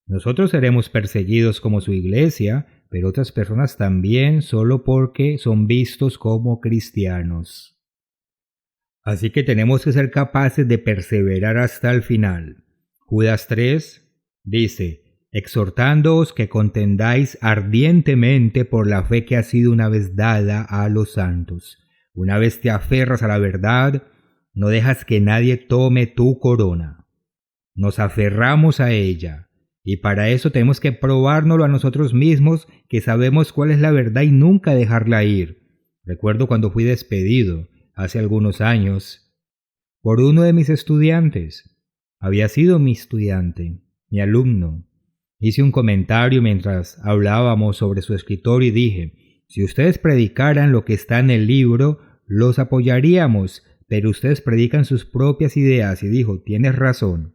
Nosotros seremos perseguidos como su iglesia, pero otras personas también solo porque son vistos como cristianos. Así que tenemos que ser capaces de perseverar hasta el final. Judas 3 dice, exhortándoos que contendáis ardientemente por la fe que ha sido una vez dada a los santos. Una vez te aferras a la verdad, no dejas que nadie tome tu corona. Nos aferramos a ella, y para eso tenemos que probárnoslo a nosotros mismos, que sabemos cuál es la verdad y nunca dejarla ir. Recuerdo cuando fui despedido, hace algunos años, por uno de mis estudiantes. Había sido mi estudiante, mi alumno. Hice un comentario mientras hablábamos sobre su escritor y dije, si ustedes predicaran lo que está en el libro, los apoyaríamos, pero ustedes predican sus propias ideas. Y dijo, tienes razón.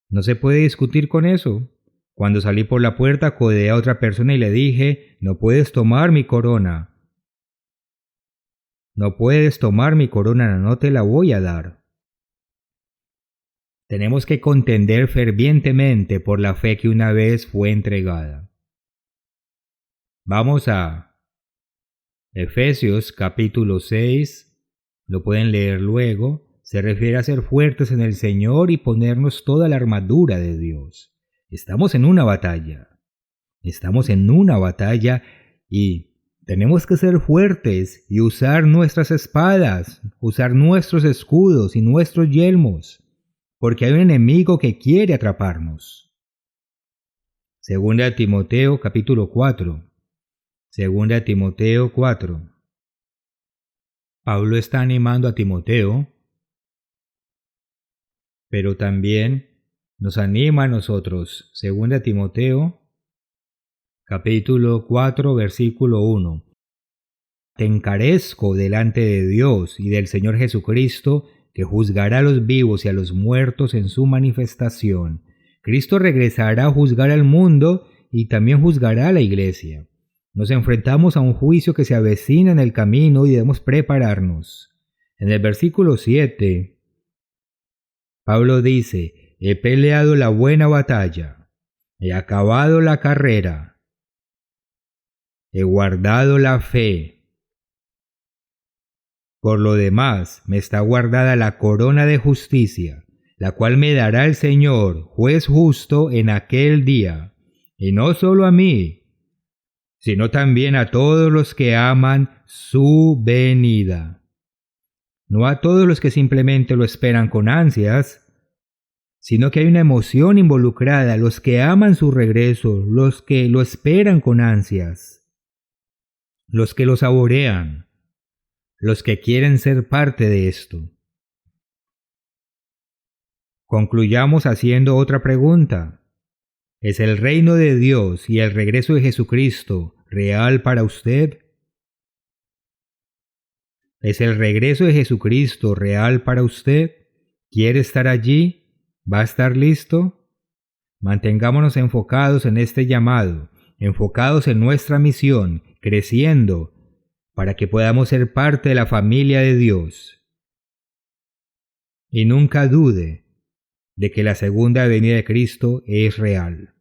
No se puede discutir con eso. Cuando salí por la puerta, acodé a otra persona y le dije, no puedes tomar mi corona. No puedes tomar mi corona, no te la voy a dar. Tenemos que contender fervientemente por la fe que una vez fue entregada. Vamos a Efesios capítulo 6, lo pueden leer luego. Se refiere a ser fuertes en el Señor y ponernos toda la armadura de Dios. Estamos en una batalla. Estamos en una batalla y tenemos que ser fuertes y usar nuestras espadas, usar nuestros escudos y nuestros yelmos, porque hay un enemigo que quiere atraparnos. Segunda de Timoteo capítulo 4. Segunda de Timoteo 4. Pablo está animando a Timoteo, pero también nos anima a nosotros. Segunda de Timoteo capítulo 4, versículo 1. Te encarezco delante de Dios y del Señor Jesucristo, que juzgará a los vivos y a los muertos en su manifestación. Cristo regresará a juzgar al mundo y también juzgará a la iglesia. Nos enfrentamos a un juicio que se avecina en el camino y debemos prepararnos. En el versículo 7, Pablo dice, he peleado la buena batalla, he acabado la carrera, he guardado la fe. Por lo demás, me está guardada la corona de justicia, la cual me dará el Señor, juez justo, en aquel día, y no solo a mí, sino también a todos los que aman su venida. No a todos los que simplemente lo esperan con ansias, sino que hay una emoción involucrada, los que aman su regreso, los que lo esperan con ansias, los que lo saborean, los que quieren ser parte de esto. Concluyamos haciendo otra pregunta. ¿Es el reino de Dios y el regreso de Jesucristo real para usted? ¿Es el regreso de Jesucristo real para usted? ¿Quiere estar allí? ¿Va a estar listo? Mantengámonos enfocados en este llamado, enfocados en nuestra misión, creciendo, para que podamos ser parte de la familia de Dios. Y nunca dude de que la segunda venida de Cristo es real.